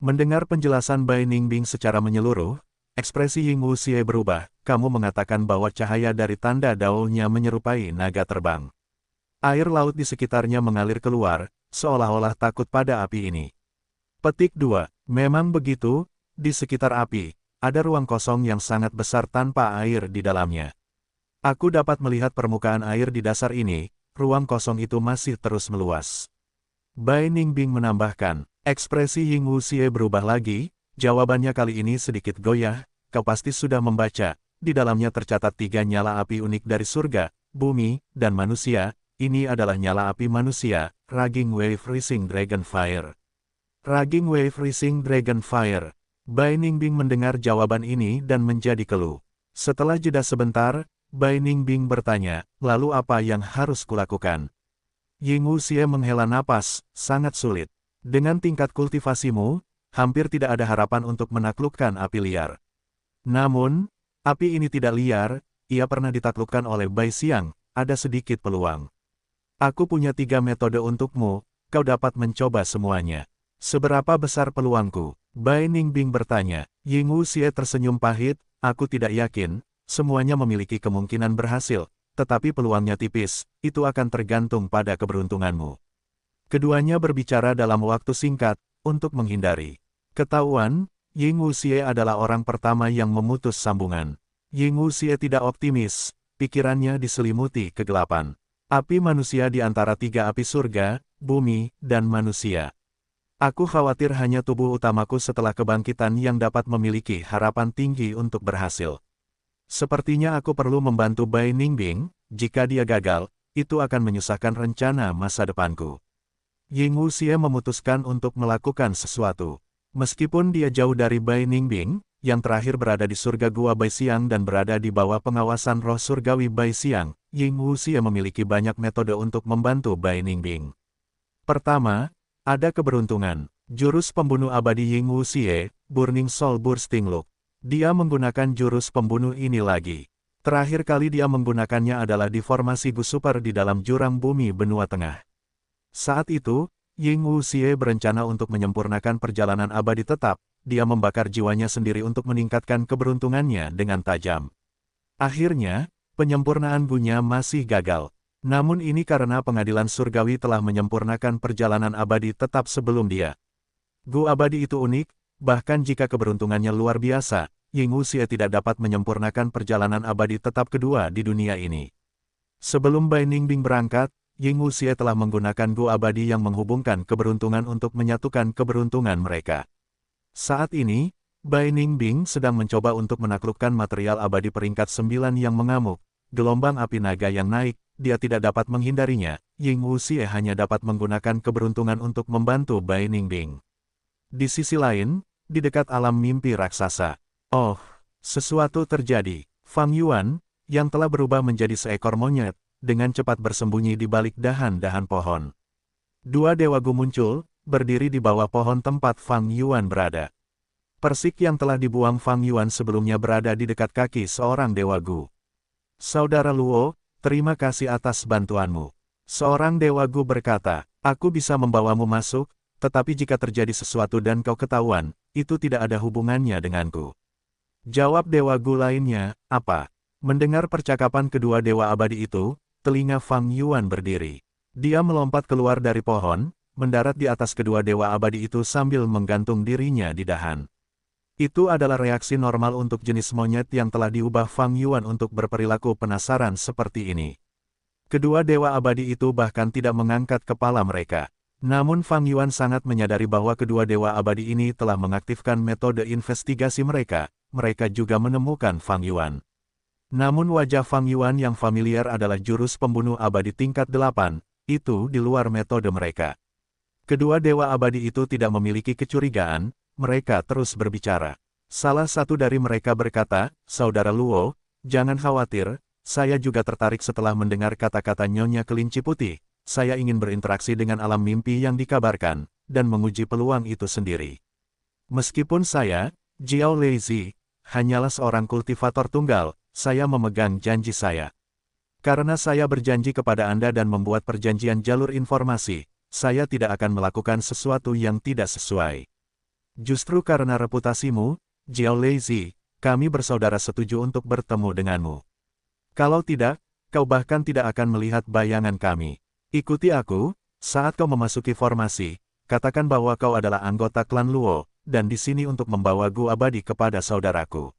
Mendengar penjelasan Bai Ningbing secara menyeluruh, ekspresi Ying Wu Xie berubah. "Kamu mengatakan bahwa cahaya dari tanda Dao-nya menyerupai naga terbang." Air laut di sekitarnya mengalir keluar, seolah-olah takut pada api ini. Petik 2. Memang begitu, di sekitar api, ada ruang kosong yang sangat besar tanpa air di dalamnya. Aku dapat melihat permukaan air di dasar ini, ruang kosong itu masih terus meluas. Bai Ningbing menambahkan, ekspresi Ying Wu Xie berubah lagi, jawabannya kali ini sedikit goyah. "Kau pasti sudah membaca, di dalamnya tercatat 3 nyala api unik dari surga, bumi, dan manusia. Ini adalah nyala api manusia, Raging Wave Rising Dragon Fire." Raging Wave Rising Dragon Fire. Bai Ningbing mendengar jawaban ini dan menjadi keluh. Setelah jeda sebentar, Bai Ningbing bertanya, "Lalu apa yang harus kulakukan?" Ying Wu Xie menghela napas, "Sangat sulit. Dengan tingkat kultivasimu, hampir tidak ada harapan untuk menaklukkan api liar." Namun, api ini tidak liar, ia pernah ditaklukkan oleh Bai Xiang, ada sedikit peluang. "Aku punya 3 metode untukmu, kau dapat mencoba semuanya." "Seberapa besar peluangku?" Bai Ningbing bertanya. Ying Wu Xie tersenyum pahit, "Aku tidak yakin, semuanya memiliki kemungkinan berhasil, tetapi peluangnya tipis, itu akan tergantung pada keberuntunganmu." Keduanya berbicara dalam waktu singkat, untuk menghindari ketahuan. Ying Wu Xie adalah orang pertama yang memutus sambungan. Ying Wu Xie tidak optimis, pikirannya diselimuti kegelapan. Api manusia di antara 3 api surga, bumi, dan manusia. "Aku khawatir hanya tubuh utamaku setelah kebangkitan yang dapat memiliki harapan tinggi untuk berhasil. Sepertinya aku perlu membantu Bai Ningbing, jika dia gagal, itu akan menyusahkan rencana masa depanku." Ying Wu Xie memutuskan untuk melakukan sesuatu. Meskipun dia jauh dari Bai Ningbing, yang terakhir berada di surga Gua Bai Xiang dan berada di bawah pengawasan roh surgawi Bai Xiang, Ying Wu Xie memiliki banyak metode untuk membantu Bai Ningbing. Pertama, ada keberuntungan. Jurus pembunuh abadi Ying Wu Xie, Burning Soul Bursting Look. Dia menggunakan jurus pembunuh ini lagi. Terakhir kali dia menggunakannya adalah di formasi Gu Super di dalam jurang bumi benua tengah. Saat itu, Ying Wuxie berencana untuk menyempurnakan perjalanan abadi tetap, dia membakar jiwanya sendiri untuk meningkatkan keberuntungannya dengan tajam. Akhirnya, penyempurnaan Gu-nya masih gagal. Namun ini karena pengadilan surgawi telah menyempurnakan perjalanan abadi tetap sebelum dia. Gu abadi itu unik, bahkan jika keberuntungannya luar biasa, Ying Wuxie tidak dapat menyempurnakan perjalanan abadi tetap kedua di dunia ini. Sebelum Bai Ningbing berangkat, Ying Wuxie telah menggunakan Gu abadi yang menghubungkan keberuntungan untuk menyatukan keberuntungan mereka. Saat ini, Bai Ningbing sedang mencoba untuk menaklukkan material abadi peringkat 9 yang mengamuk, gelombang api naga yang naik, dia tidak dapat menghindarinya, Ying Wuxie hanya dapat menggunakan keberuntungan untuk membantu Bai Ningbing. Di sisi lain, di dekat alam mimpi raksasa. Oh, sesuatu terjadi. Fang Yuan, yang telah berubah menjadi seekor monyet, dengan cepat bersembunyi di balik dahan-dahan pohon. Dua Dewa Gu muncul, berdiri di bawah pohon tempat Fang Yuan berada. Persik yang telah dibuang Fang Yuan sebelumnya berada di dekat kaki seorang Dewa Gu. Saudara Luo, terima kasih atas bantuanmu. Seorang Dewa Gu berkata, aku bisa membawamu masuk, tetapi jika terjadi sesuatu dan kau ketahuan, itu tidak ada hubungannya denganku. Jawab Dewa Gu lainnya, apa? Mendengar percakapan kedua Dewa Abadi itu, telinga Fang Yuan berdiri. Dia melompat keluar dari pohon, mendarat di atas kedua Dewa Abadi itu sambil menggantung dirinya di dahan. Itu adalah reaksi normal untuk jenis monyet yang telah diubah Fang Yuan untuk berperilaku penasaran seperti ini. Kedua Dewa Abadi itu bahkan tidak mengangkat kepala mereka. Namun Fang Yuan sangat menyadari bahwa kedua Dewa Abadi ini telah mengaktifkan metode investigasi mereka juga menemukan Fang Yuan. Namun wajah Fang Yuan yang familiar adalah jurus pembunuh abadi tingkat 8, itu di luar metode mereka. Kedua Dewa Abadi itu tidak memiliki kecurigaan, mereka terus berbicara. Salah satu dari mereka berkata, Saudara Luo, jangan khawatir, saya juga tertarik setelah mendengar kata-kata Nyonya Kelinci Putih. Saya ingin berinteraksi dengan alam mimpi yang dikabarkan, dan menguji peluang itu sendiri. Meskipun saya, Jiao Leizi, hanyalah seorang kultivator tunggal, saya memegang janji saya. Karena saya berjanji kepada Anda dan membuat perjanjian jalur informasi, saya tidak akan melakukan sesuatu yang tidak sesuai. Justru karena reputasimu, Jiao Leizi, kami bersaudara setuju untuk bertemu denganmu. Kalau tidak, kau bahkan tidak akan melihat bayangan kami. Ikuti aku, saat kau memasuki formasi, katakan bahwa kau adalah anggota klan Luo, dan di sini untuk membawa Gu abadi kepada saudaraku.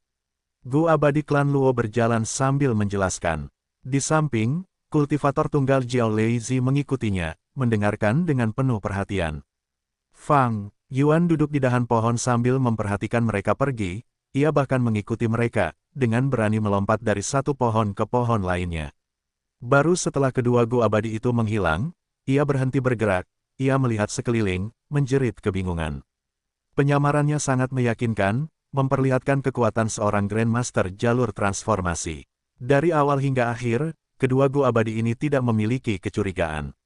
Gu abadi klan Luo berjalan sambil menjelaskan. Di samping, kultivator tunggal Jiao Leizi mengikutinya, mendengarkan dengan penuh perhatian. Fang Yuan duduk di dahan pohon sambil memperhatikan mereka pergi, ia bahkan mengikuti mereka, dengan berani melompat dari satu pohon ke pohon lainnya. Baru setelah kedua Gu abadi itu menghilang, ia berhenti bergerak, ia melihat sekeliling, menjerit kebingungan. Penyamarannya sangat meyakinkan, memperlihatkan kekuatan seorang Grandmaster jalur transformasi. Dari awal hingga akhir, kedua Gu abadi ini tidak memiliki kecurigaan.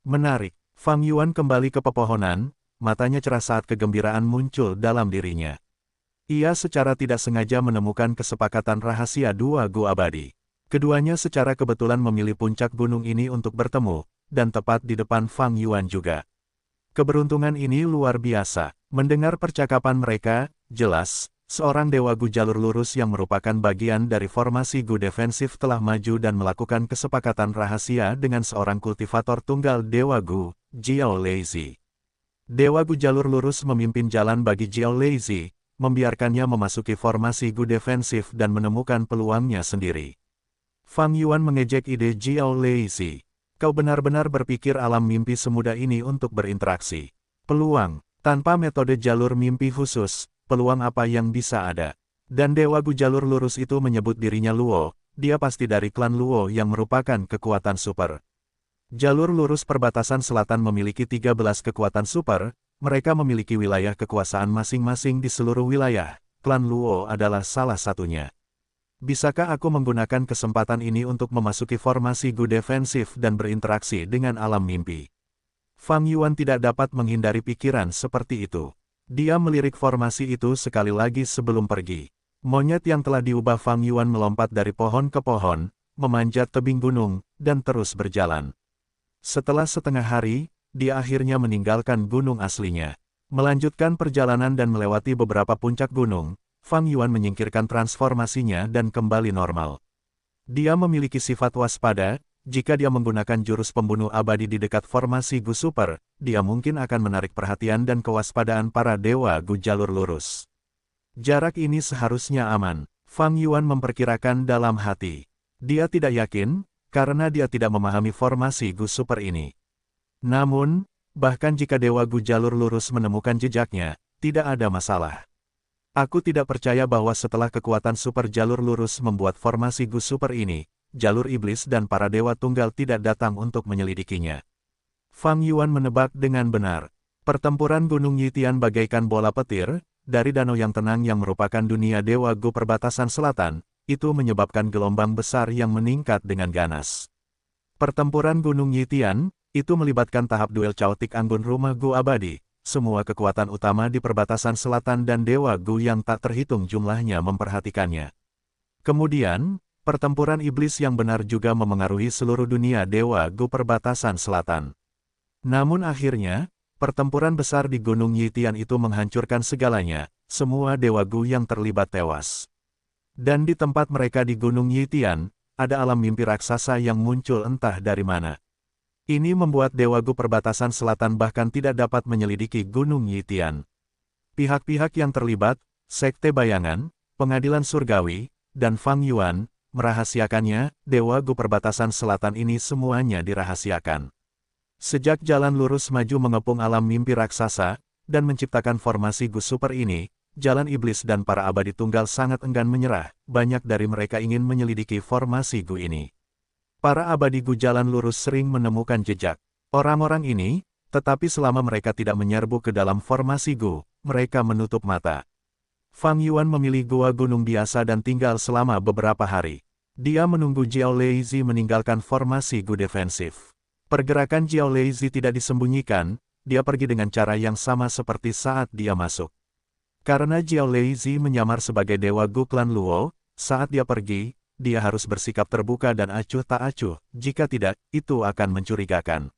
Menarik, Fang Yuan kembali ke pepohonan, matanya cerah saat kegembiraan muncul dalam dirinya. Ia secara tidak sengaja menemukan kesepakatan rahasia dua Gu abadi. Keduanya secara kebetulan memilih puncak gunung ini untuk bertemu, dan tepat di depan Fang Yuan juga. Keberuntungan ini luar biasa. Mendengar percakapan mereka, jelas, seorang Dewa Gu jalur lurus yang merupakan bagian dari formasi Gu defensif telah maju dan melakukan kesepakatan rahasia dengan seorang kultivator tunggal Dewa Gu, Jiao Leizi. Dewa Gu jalur lurus memimpin jalan bagi Jiao Leizi, membiarkannya memasuki formasi Gu defensif dan menemukan peluangnya sendiri. Fang Yuan mengejek ide Jiao Leizi. Kau benar-benar berpikir alam mimpi semudah ini untuk berinteraksi. Peluang, tanpa metode jalur mimpi khusus, peluang apa yang bisa ada? Dan Dewa Gu jalur lurus itu menyebut dirinya Luo, dia pasti dari klan Luo yang merupakan kekuatan super. Jalur lurus perbatasan selatan memiliki 13 kekuatan super, mereka memiliki wilayah kekuasaan masing-masing di seluruh wilayah, klan Luo adalah salah satunya. Bisakah aku menggunakan kesempatan ini untuk memasuki formasi Gu defensif dan berinteraksi dengan alam mimpi? Fang Yuan tidak dapat menghindari pikiran seperti itu. Dia melirik formasi itu sekali lagi sebelum pergi. Monyet yang telah diubah Fang Yuan melompat dari pohon ke pohon, memanjat tebing gunung, dan terus berjalan. Setelah setengah hari, dia akhirnya meninggalkan gunung aslinya. Melanjutkan perjalanan dan melewati beberapa puncak gunung, Fang Yuan menyingkirkan transformasinya dan kembali normal. Dia memiliki sifat waspada. Jika dia menggunakan jurus pembunuh abadi di dekat formasi Gu Super, dia mungkin akan menarik perhatian dan kewaspadaan para dewa Gu jalur lurus. Jarak ini seharusnya aman, Fang Yuan memperkirakan dalam hati. Dia tidak yakin, karena dia tidak memahami formasi Gu Super ini. Namun, bahkan jika dewa Gu jalur lurus menemukan jejaknya, tidak ada masalah. Aku tidak percaya bahwa setelah kekuatan super jalur lurus membuat formasi Gu Super ini, jalur iblis dan para dewa tunggal tidak datang untuk menyelidikinya. Fang Yuan menebak dengan benar. Pertempuran Gunung Yitian bagaikan bola petir, dari danau yang tenang yang merupakan dunia dewa Gu perbatasan selatan, itu menyebabkan gelombang besar yang meningkat dengan ganas. Pertempuran Gunung Yitian, itu melibatkan tahap duel caotik anggun rumah Gu abadi, semua kekuatan utama di perbatasan selatan dan dewa Gu yang tak terhitung jumlahnya memperhatikannya. Kemudian, pertempuran iblis yang benar juga memengaruhi seluruh dunia dewa Gu perbatasan selatan. Namun akhirnya, pertempuran besar di Gunung Yitian itu menghancurkan segalanya, semua dewa Gu yang terlibat tewas. Dan di tempat mereka di Gunung Yitian, ada alam mimpi raksasa yang muncul entah dari mana. Ini membuat dewa Gu perbatasan selatan bahkan tidak dapat menyelidiki Gunung Yitian. Pihak-pihak yang terlibat, Sekte Bayangan, Pengadilan Surgawi, dan Fang Yuan, merahasiakannya. Dewa Gu perbatasan selatan ini semuanya dirahasiakan. Sejak jalan lurus maju mengepung alam mimpi raksasa, dan menciptakan formasi Gu Super ini, jalan iblis dan para abadi tunggal sangat enggan menyerah, banyak dari mereka ingin menyelidiki formasi Gu ini. Para abadi Gu jalan lurus sering menemukan jejak orang-orang ini, tetapi selama mereka tidak menyerbu ke dalam formasi Gu, mereka menutup mata. Fang Yuan memilih gua gunung biasa dan tinggal selama beberapa hari. Dia menunggu Jiao Leizi meninggalkan formasi Gu defensif. Pergerakan Jiao Leizi tidak disembunyikan, dia pergi dengan cara yang sama seperti saat dia masuk. Karena Jiao Leizi menyamar sebagai dewa Gu klan Luo, saat dia pergi, dia harus bersikap terbuka dan acuh tak acuh, jika tidak, itu akan mencurigakan.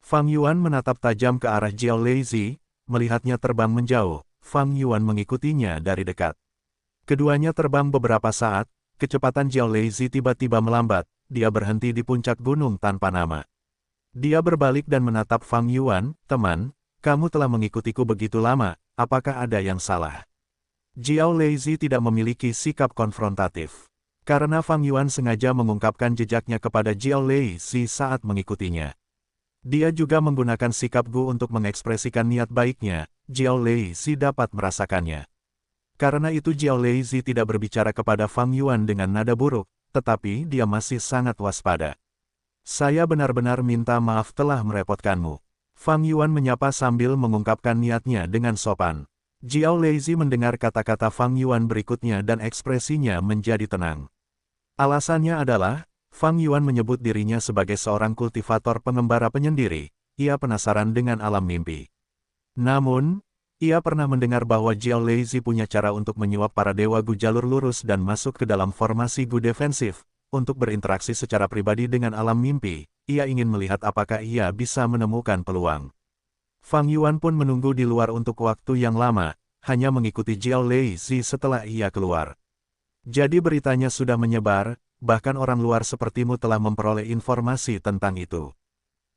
Fang Yuan menatap tajam ke arah Jiao Leizi, melihatnya terbang menjauh. Fang Yuan mengikutinya dari dekat. Keduanya terbang beberapa saat, kecepatan Jiao Leizi tiba-tiba melambat, dia berhenti di puncak gunung tanpa nama. Dia berbalik dan menatap Fang Yuan, "Teman, kamu telah mengikutiku begitu lama, apakah ada yang salah?" Jiao Leizi tidak memiliki sikap konfrontatif. Karena Fang Yuan sengaja mengungkapkan jejaknya kepada Jiao Leizi saat mengikutinya. Dia juga menggunakan sikap Gu untuk mengekspresikan niat baiknya, Jiao Leizi dapat merasakannya. Karena itu Jiao Leizi tidak berbicara kepada Fang Yuan dengan nada buruk, tetapi dia masih sangat waspada. "Saya benar-benar minta maaf telah merepotkanmu." Fang Yuan menyapa sambil mengungkapkan niatnya dengan sopan. Jiao Leizi mendengar kata-kata Fang Yuan berikutnya dan ekspresinya menjadi tenang. Alasannya adalah, Fang Yuan menyebut dirinya sebagai seorang kultivator pengembara penyendiri, ia penasaran dengan alam mimpi. Namun, ia pernah mendengar bahwa Jiao Leizi punya cara untuk menyuap para dewa Gu jalur lurus dan masuk ke dalam formasi Gu defensif, untuk berinteraksi secara pribadi dengan alam mimpi. Ia ingin melihat apakah ia bisa menemukan peluang. Fang Yuan pun menunggu di luar untuk waktu yang lama, hanya mengikuti Jiao Leizi setelah ia keluar. Jadi beritanya sudah menyebar, bahkan orang luar sepertimu telah memperoleh informasi tentang itu.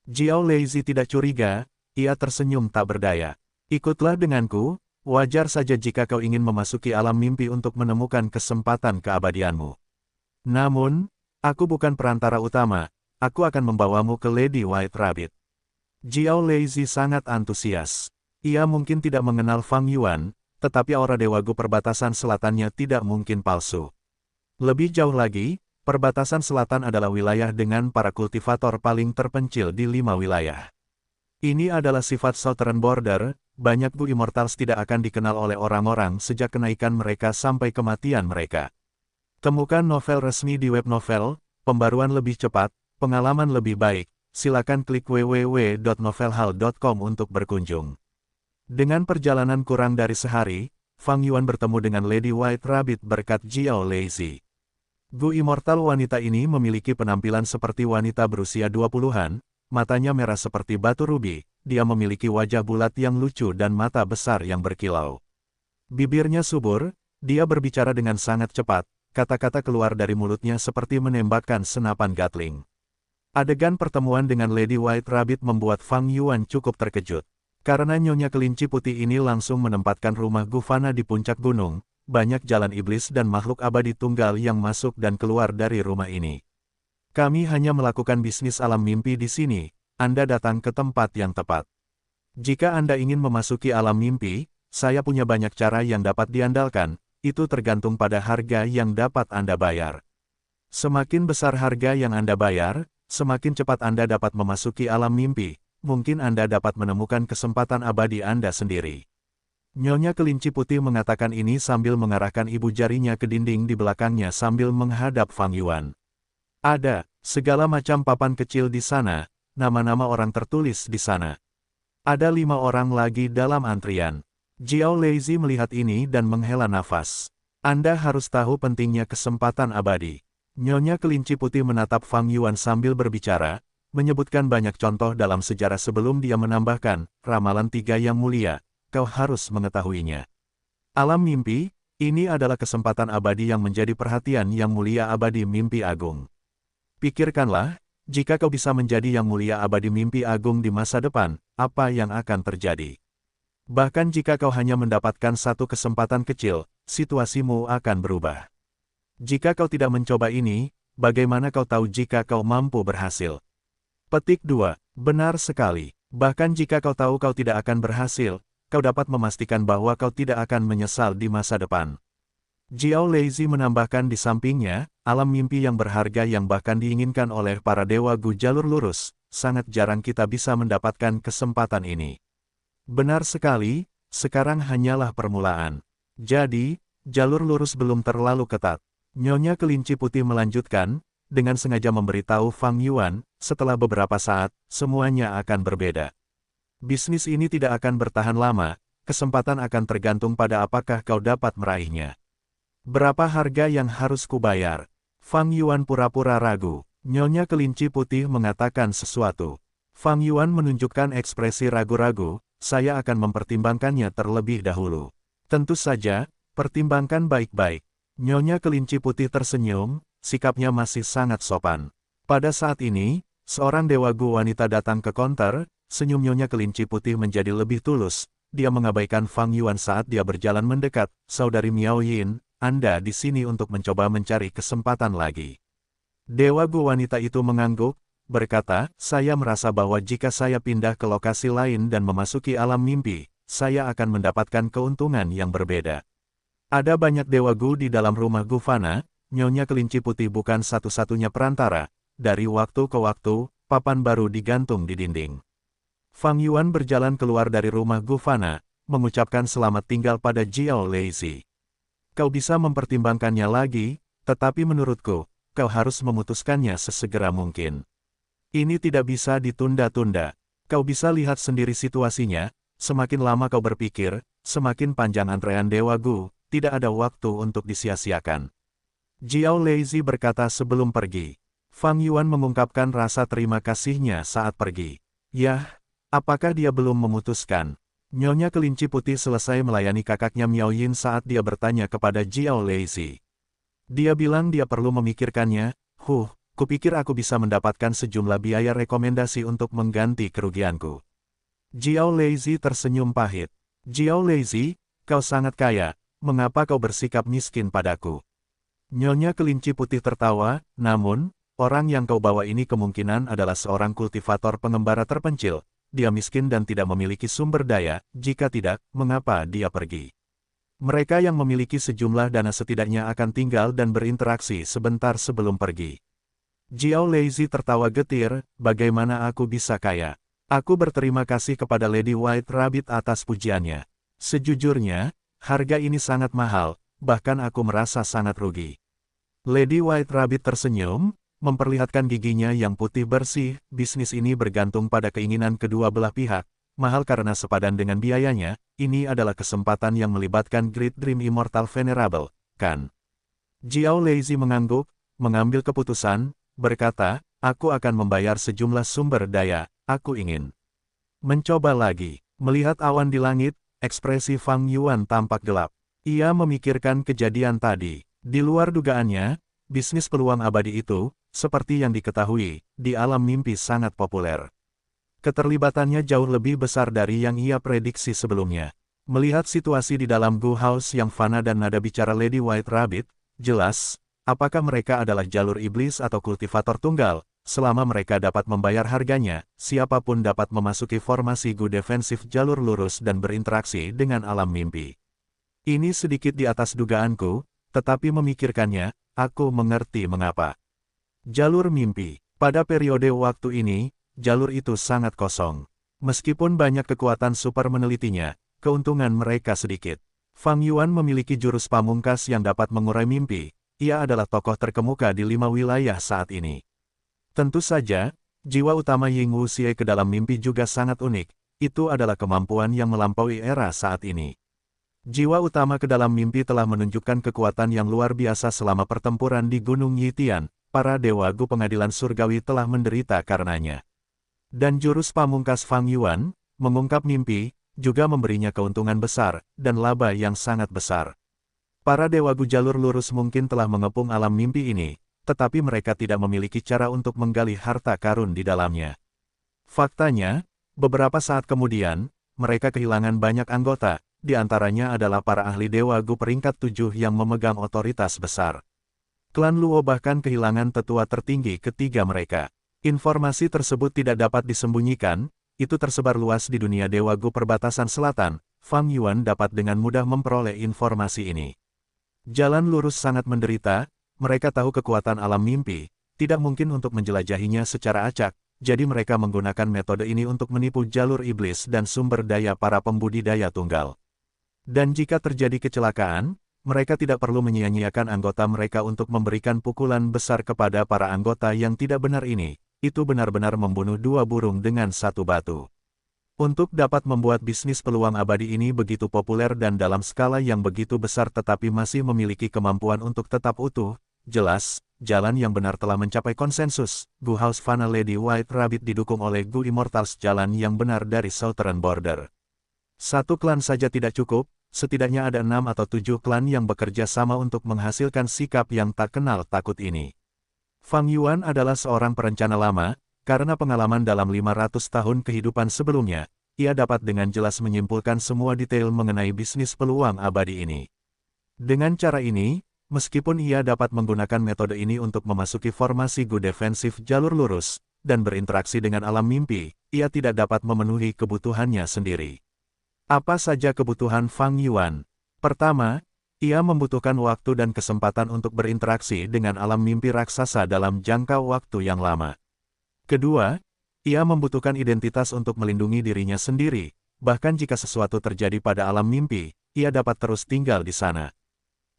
Jiao Leizi tidak curiga, ia tersenyum tak berdaya. "Ikutlah denganku, wajar saja jika kau ingin memasuki alam mimpi untuk menemukan kesempatan keabadianmu. Namun, aku bukan perantara utama, aku akan membawamu ke Lady White Rabbit." Jiao Leizi sangat antusias. Ia mungkin tidak mengenal Fang Yuan, tetapi aura dewa Gu perbatasan selatannya tidak mungkin palsu. Lebih jauh lagi, perbatasan selatan adalah wilayah dengan para kultivator paling terpencil di 5 wilayah. Ini adalah sifat Southern Border, banyak Gu Immortals tidak akan dikenal oleh orang-orang sejak kenaikan mereka sampai kematian mereka. Temukan novel resmi di web novel, pembaruan lebih cepat, pengalaman lebih baik, silakan klik www.novelhal.com untuk berkunjung. Dengan perjalanan kurang dari sehari, Fang Yuan bertemu dengan Lady White Rabbit berkat Jiao Lazy. Gu immortal wanita ini memiliki penampilan seperti wanita berusia 20-an, matanya merah seperti batu rubi, dia memiliki wajah bulat yang lucu dan mata besar yang berkilau. Bibirnya subur, dia berbicara dengan sangat cepat, kata-kata keluar dari mulutnya seperti menembakkan senapan Gatling. Adegan pertemuan dengan Lady White Rabbit membuat Fang Yuan cukup terkejut. Karena Nyonya Kelinci Putih ini langsung menempatkan rumah Gufana di puncak gunung, banyak jalan iblis dan makhluk abadi tunggal yang masuk dan keluar dari rumah ini. Kami hanya melakukan bisnis alam mimpi di sini, Anda datang ke tempat yang tepat. Jika Anda ingin memasuki alam mimpi, saya punya banyak cara yang dapat diandalkan, itu tergantung pada harga yang dapat Anda bayar. Semakin besar harga yang Anda bayar, semakin cepat Anda dapat memasuki alam mimpi. Mungkin Anda dapat menemukan kesempatan abadi Anda sendiri. Nyonya Kelinci Putih mengatakan ini sambil mengarahkan ibu jarinya ke dinding di belakangnya sambil menghadap Fang Yuan. Ada segala macam papan kecil di sana, nama-nama orang tertulis di sana. Ada 5 orang lagi dalam antrian. Jiao Lazy melihat ini dan menghela nafas. Anda harus tahu pentingnya kesempatan abadi. Nyonya Kelinci Putih menatap Fang Yuan sambil berbicara, menyebutkan banyak contoh dalam sejarah sebelum dia menambahkan, ramalan 3 yang mulia, kau harus mengetahuinya. Alam mimpi, ini adalah kesempatan abadi yang menjadi perhatian yang mulia abadi mimpi agung. Pikirkanlah, jika kau bisa menjadi yang mulia abadi mimpi agung di masa depan, apa yang akan terjadi? Bahkan jika kau hanya mendapatkan satu kesempatan kecil, situasimu akan berubah. Jika kau tidak mencoba ini, bagaimana kau tahu jika kau mampu berhasil? Petik 2. Benar sekali. Bahkan jika kau tahu kau tidak akan berhasil, kau dapat memastikan bahwa kau tidak akan menyesal di masa depan. Jiao Lazy menambahkan di sampingnya, alam mimpi yang berharga yang bahkan diinginkan oleh para dewa Gu jalur lurus, sangat jarang kita bisa mendapatkan kesempatan ini. Benar sekali, sekarang hanyalah permulaan. Jadi, jalur lurus belum terlalu ketat. Nyonya Kelinci Putih melanjutkan, dengan sengaja memberitahu Fang Yuan, setelah beberapa saat, semuanya akan berbeda. Bisnis ini tidak akan bertahan lama, kesempatan akan tergantung pada apakah kau dapat meraihnya. Berapa harga yang harus kubayar? Fang Yuan pura-pura ragu. Nyonya Kelinci Putih mengatakan sesuatu. Fang Yuan menunjukkan ekspresi ragu-ragu, saya akan mempertimbangkannya terlebih dahulu. Tentu saja, pertimbangkan baik-baik. Nyonya Kelinci Putih tersenyum, sikapnya masih sangat sopan. Pada saat ini, seorang dewa Gu wanita datang ke konter, senyum Nyonya Kelinci Putih menjadi lebih tulus, dia mengabaikan Fang Yuan saat dia berjalan mendekat, Saudari Miao Yin, Anda di sini untuk mencoba mencari kesempatan lagi. Dewa Gu wanita itu mengangguk, berkata, saya merasa bahwa jika saya pindah ke lokasi lain dan memasuki alam mimpi, saya akan mendapatkan keuntungan yang berbeda. Ada banyak dewa Gu di dalam rumah Gufana, Nyonya Kelinci Putih bukan satu-satunya perantara, dari waktu ke waktu, papan baru digantung di dinding. Fang Yuan berjalan keluar dari rumah Gufana, mengucapkan selamat tinggal pada Jiao Lazy. Kau bisa mempertimbangkannya lagi, tetapi menurutku, kau harus memutuskannya sesegera mungkin. Ini tidak bisa ditunda-tunda. Kau bisa lihat sendiri situasinya, semakin lama kau berpikir, semakin panjang antrean Dewa Gu, tidak ada waktu untuk disia-siakan. Jiao Lazy berkata sebelum pergi. Fang Yuan mengungkapkan rasa terima kasihnya saat pergi. Yah, apakah dia belum memutuskan? Nyonya Kelinci Putih selesai melayani kakaknya Miao Yin saat dia bertanya kepada Jiao Lazy. Dia bilang dia perlu memikirkannya, kupikir aku bisa mendapatkan sejumlah biaya rekomendasi untuk mengganti kerugianku. Jiao Lazy tersenyum pahit. Jiao Lazy, kau sangat kaya, mengapa kau bersikap miskin padaku? Nyonya Kelinci Putih tertawa, namun, orang yang kau bawa ini kemungkinan adalah seorang kultivator pengembara terpencil. Dia miskin dan tidak memiliki sumber daya, jika tidak, mengapa dia pergi? Mereka yang memiliki sejumlah dana setidaknya akan tinggal dan berinteraksi sebentar sebelum pergi. Jiao Lazy tertawa getir, bagaimana aku bisa kaya? Aku berterima kasih kepada Lady White Rabbit atas pujiannya. Sejujurnya, harga ini sangat mahal, bahkan aku merasa sangat rugi. Lady White Rabbit tersenyum, memperlihatkan giginya yang putih bersih, bisnis ini bergantung pada keinginan kedua belah pihak, mahal karena sepadan dengan biayanya, ini adalah kesempatan yang melibatkan Great Dream Immortal Venerable, kan? Jiao Lazy mengangguk, mengambil keputusan, berkata, aku akan membayar sejumlah sumber daya, aku ingin mencoba lagi. Melihat awan di langit, ekspresi Fang Yuan tampak gelap. Ia memikirkan kejadian tadi. Di luar dugaannya, bisnis peluang abadi itu, seperti yang diketahui, di alam mimpi sangat populer. Keterlibatannya jauh lebih besar dari yang ia prediksi sebelumnya. Melihat situasi di dalam Gu House yang fana dan nada bicara Lady White Rabbit, jelas, apakah mereka adalah jalur iblis atau kultivator tunggal, selama mereka dapat membayar harganya, siapapun dapat memasuki formasi Gu defensif jalur lurus dan berinteraksi dengan alam mimpi. Ini sedikit di atas dugaanku, tetapi memikirkannya, aku mengerti mengapa. Jalur mimpi. Pada periode waktu ini, jalur itu sangat kosong. Meskipun banyak kekuatan super menelitinya, keuntungan mereka sedikit. Fang Yuan memiliki jurus pamungkas yang dapat mengurai mimpi. Ia adalah tokoh terkemuka di 5 wilayah saat ini. Tentu saja, jiwa utama Ying Wuxie ke dalam mimpi juga sangat unik. Itu adalah kemampuan yang melampaui era saat ini. Jiwa utama ke dalam mimpi telah menunjukkan kekuatan yang luar biasa selama pertempuran di Gunung Yitian. Para dewa Gu pengadilan surgawi telah menderita karenanya. Dan jurus pamungkas Fang Yuan, mengungkap mimpi, juga memberinya keuntungan besar, dan laba yang sangat besar. Para dewa Gu jalur lurus mungkin telah mengepung alam mimpi ini, tetapi mereka tidak memiliki cara untuk menggali harta karun di dalamnya. Faktanya, beberapa saat kemudian, mereka kehilangan banyak anggota, di antaranya adalah para ahli dewa Gu peringkat 7 yang memegang otoritas besar. Klan Luo bahkan kehilangan tetua tertinggi ketiga mereka. Informasi tersebut tidak dapat disembunyikan, itu tersebar luas di dunia Dewa Gu perbatasan selatan. Fang Yuan dapat dengan mudah memperoleh informasi ini. Jalan lurus sangat menderita, mereka tahu kekuatan alam mimpi, tidak mungkin untuk menjelajahinya secara acak, jadi mereka menggunakan metode ini untuk menipu jalur iblis dan sumber daya para pembudidaya tunggal. Dan jika terjadi kecelakaan, mereka tidak perlu menyia-nyiakan anggota mereka untuk memberikan pukulan besar kepada para anggota yang tidak benar ini. Itu benar-benar membunuh dua burung dengan satu batu. Untuk dapat membuat bisnis peluang abadi ini begitu populer dan dalam skala yang begitu besar tetapi masih memiliki kemampuan untuk tetap utuh, jelas, jalan yang benar telah mencapai konsensus. Gu House Fana Lady White Rabbit didukung oleh Gu Immortals, jalan yang benar dari Southern Border. Satu klan saja tidak cukup, setidaknya ada 6 atau 7 klan yang bekerja sama untuk menghasilkan sikap yang tak kenal takut ini. Fang Yuan adalah seorang perencana lama, karena pengalaman dalam 500 tahun kehidupan sebelumnya, ia dapat dengan jelas menyimpulkan semua detail mengenai bisnis peluang abadi ini. Dengan cara ini, meskipun ia dapat menggunakan metode ini untuk memasuki formasi Gu defensif jalur lurus, dan berinteraksi dengan alam mimpi, ia tidak dapat memenuhi kebutuhannya sendiri. Apa saja kebutuhan Fang Yuan? Pertama, ia membutuhkan waktu dan kesempatan untuk berinteraksi dengan alam mimpi raksasa dalam jangka waktu yang lama. Kedua, ia membutuhkan identitas untuk melindungi dirinya sendiri, bahkan jika sesuatu terjadi pada alam mimpi, ia dapat terus tinggal di sana.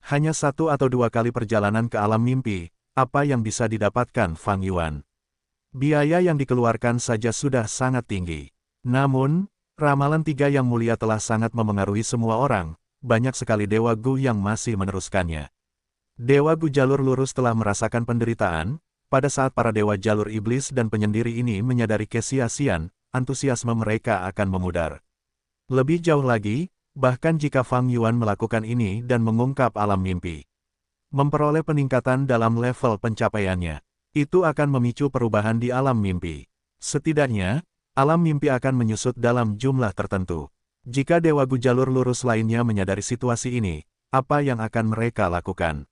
Hanya 1 atau 2 kali perjalanan ke alam mimpi, apa yang bisa didapatkan Fang Yuan? Biaya yang dikeluarkan saja sudah sangat tinggi. Namun, ramalan 3 yang mulia telah sangat memengaruhi semua orang. Banyak sekali Dewa Gu yang masih meneruskannya. Dewa Gu jalur lurus telah merasakan penderitaan, pada saat para dewa jalur iblis dan penyendiri ini menyadari kesia-siaan, antusiasme mereka akan memudar. Lebih jauh lagi, bahkan jika Fang Yuan melakukan ini dan mengungkap alam mimpi, memperoleh peningkatan dalam level pencapaiannya, itu akan memicu perubahan di alam mimpi. Setidaknya, alam mimpi akan menyusut dalam jumlah tertentu. Jika Dewa Gu jalur lurus lainnya menyadari situasi ini, apa yang akan mereka lakukan?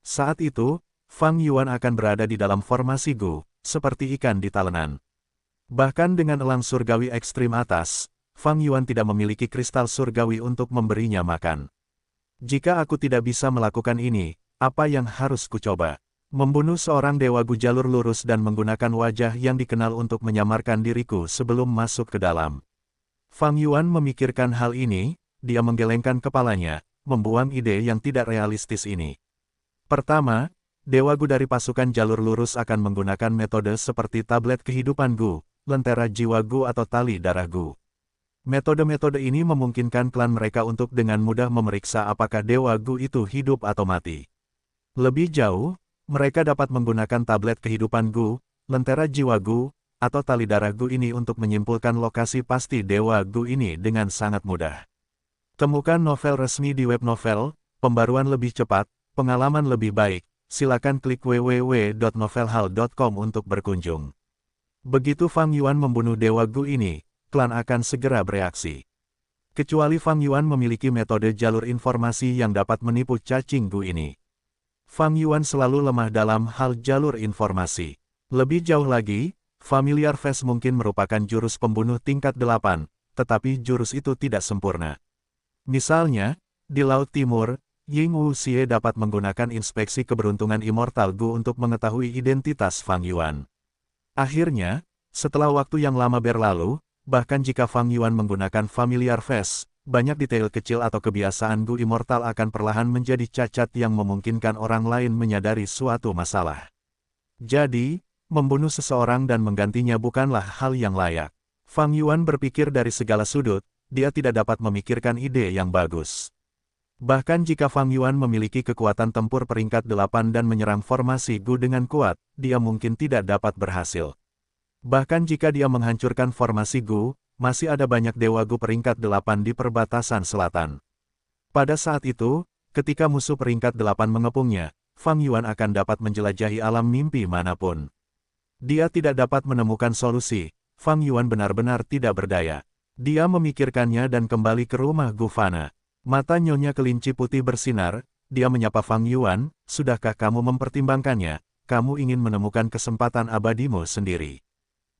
Saat itu, Fang Yuan akan berada di dalam formasi Gu, seperti ikan di talenan. Bahkan dengan elang surgawi ekstrim atas, Fang Yuan tidak memiliki kristal surgawi untuk memberinya makan. Jika aku tidak bisa melakukan ini, apa yang harus kucoba? Membunuh seorang Dewa Gu jalur lurus dan menggunakan wajah yang dikenal untuk menyamarkan diriku sebelum masuk ke dalam. Fang Yuan memikirkan hal ini, dia menggelengkan kepalanya, membuang ide yang tidak realistis ini. Pertama, Dewa Gu dari pasukan jalur lurus akan menggunakan metode seperti tablet kehidupan Gu, lentera jiwa Gu atau tali darah Gu. Metode-metode ini memungkinkan klan mereka untuk dengan mudah memeriksa apakah Dewa Gu itu hidup atau mati. Lebih jauh, mereka dapat menggunakan tablet kehidupan Gu, lentera jiwa Gu, atau tali darah Gu ini untuk menyimpulkan lokasi pasti Dewa Gu ini dengan sangat mudah. Temukan novel resmi di web novel, pembaruan lebih cepat, pengalaman lebih baik, silakan klik www.novelhall.com untuk berkunjung. Begitu Fang Yuan membunuh Dewa Gu ini, klan akan segera bereaksi. Kecuali Fang Yuan memiliki metode jalur informasi yang dapat menipu cacing Gu ini. Fang Yuan selalu lemah dalam hal jalur informasi. Lebih jauh lagi, Familiar Face mungkin merupakan jurus pembunuh tingkat 8, tetapi jurus itu tidak sempurna. Misalnya, di Laut Timur, Ying Wuxie dapat menggunakan inspeksi keberuntungan Immortal Gu untuk mengetahui identitas Fang Yuan. Akhirnya, setelah waktu yang lama berlalu, bahkan jika Fang Yuan menggunakan Familiar Face, banyak detail kecil atau kebiasaan Gu Immortal akan perlahan menjadi cacat yang memungkinkan orang lain menyadari suatu masalah. Jadi, membunuh seseorang dan menggantinya bukanlah hal yang layak. Fang Yuan berpikir dari segala sudut, dia tidak dapat memikirkan ide yang bagus. Bahkan jika Fang Yuan memiliki kekuatan tempur peringkat 8 dan menyerang formasi Gu dengan kuat, dia mungkin tidak dapat berhasil. Bahkan jika dia menghancurkan formasi Gu, masih ada banyak Dewa Gu peringkat 8 di perbatasan selatan. Pada saat itu, ketika musuh peringkat 8 mengepungnya, Fang Yuan akan dapat menjelajahi alam mimpi manapun. Dia tidak dapat menemukan solusi, Fang Yuan benar-benar tidak berdaya. Dia memikirkannya dan kembali ke rumah Gu Fana. Mata Nyonya Kelinci Putih bersinar, dia menyapa Fang Yuan, sudahkah kamu mempertimbangkannya? Kamu ingin menemukan kesempatan abadimu sendiri.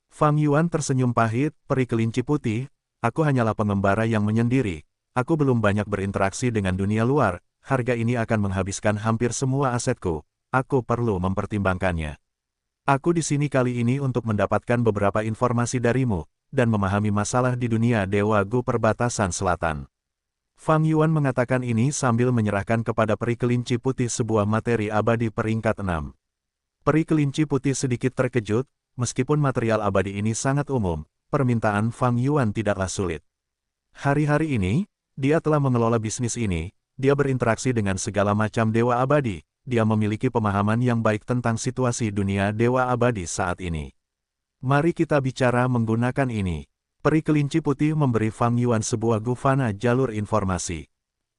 Fang Yuan tersenyum pahit, peri kelinci putih, aku hanyalah pengembara yang menyendiri. Aku belum banyak berinteraksi dengan dunia luar, harga ini akan menghabiskan hampir semua asetku. Aku perlu mempertimbangkannya. Aku di sini kali ini untuk mendapatkan beberapa informasi darimu, dan memahami masalah di dunia Dewa Gu perbatasan selatan. Fang Yuan mengatakan ini sambil menyerahkan kepada peri kelinci putih sebuah materi abadi peringkat 6. Peri kelinci putih sedikit terkejut, meskipun material abadi ini sangat umum, permintaan Fang Yuan tidaklah sulit. Hari-hari ini, dia telah mengelola bisnis ini, dia berinteraksi dengan segala macam dewa abadi, dia memiliki pemahaman yang baik tentang situasi dunia dewa abadi saat ini. Mari kita bicara menggunakan ini. Peri kelinci putih memberi Fang Yuan sebuah Gu Fana jalur informasi.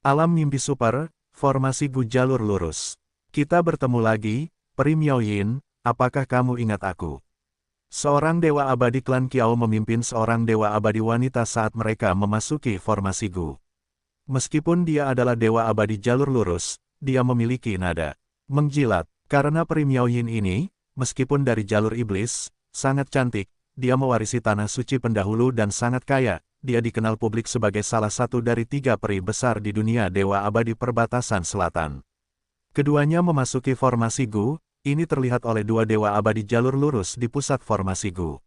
Alam mimpi super, formasi Gu jalur lurus. Kita bertemu lagi, Peri Miao Yin, apakah kamu ingat aku? Seorang dewa abadi klan Kiao memimpin seorang dewa abadi wanita saat mereka memasuki formasi Gu. Meskipun dia adalah dewa abadi jalur lurus, dia memiliki nada menjilat. Karena Peri Miao Yin ini, meskipun dari jalur iblis, sangat cantik, dia mewarisi tanah suci pendahulu dan sangat kaya, dia dikenal publik sebagai salah satu dari 3 peri besar di dunia dewa abadi perbatasan selatan. Keduanya memasuki formasi Gu, ini terlihat oleh 2 dewa abadi jalur lurus di pusat formasi Gu.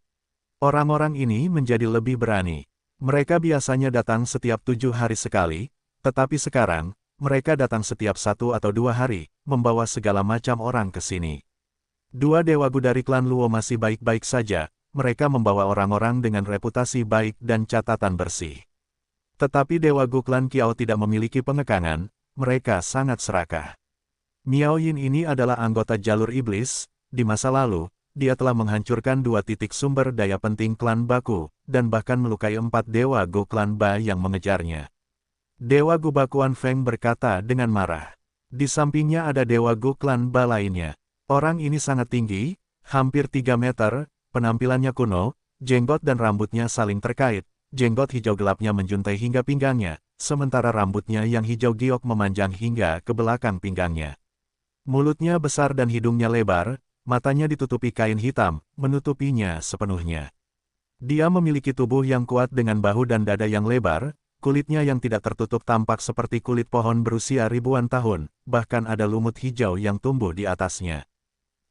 Orang-orang ini menjadi lebih berani. Mereka biasanya datang setiap 7 hari sekali, tetapi sekarang, mereka datang setiap 1 atau 2 hari, membawa segala macam orang ke sini. 2 dewa Gu dari klan Luo masih baik-baik saja, mereka membawa orang-orang dengan reputasi baik dan catatan bersih. Tetapi dewa Gu klan Kiao tidak memiliki pengekangan, mereka sangat serakah. Miao Yin ini adalah anggota jalur iblis, di masa lalu, dia telah menghancurkan 2 titik sumber daya penting klan Baku, dan bahkan melukai 4 dewa Gu klan Ba yang mengejarnya. Dewa Gu Bakuan Feng berkata dengan marah. Di sampingnya ada dewa Gu klan Ba lainnya. Orang ini sangat tinggi, hampir 3 meter, penampilannya kuno, jenggot dan rambutnya saling terkait, jenggot hijau gelapnya menjuntai hingga pinggangnya, sementara rambutnya yang hijau giok memanjang hingga ke belakang pinggangnya. Mulutnya besar dan hidungnya lebar, matanya ditutupi kain hitam, menutupinya sepenuhnya. Dia memiliki tubuh yang kuat dengan bahu dan dada yang lebar, kulitnya yang tidak tertutup tampak seperti kulit pohon berusia ribuan tahun, bahkan ada lumut hijau yang tumbuh di atasnya.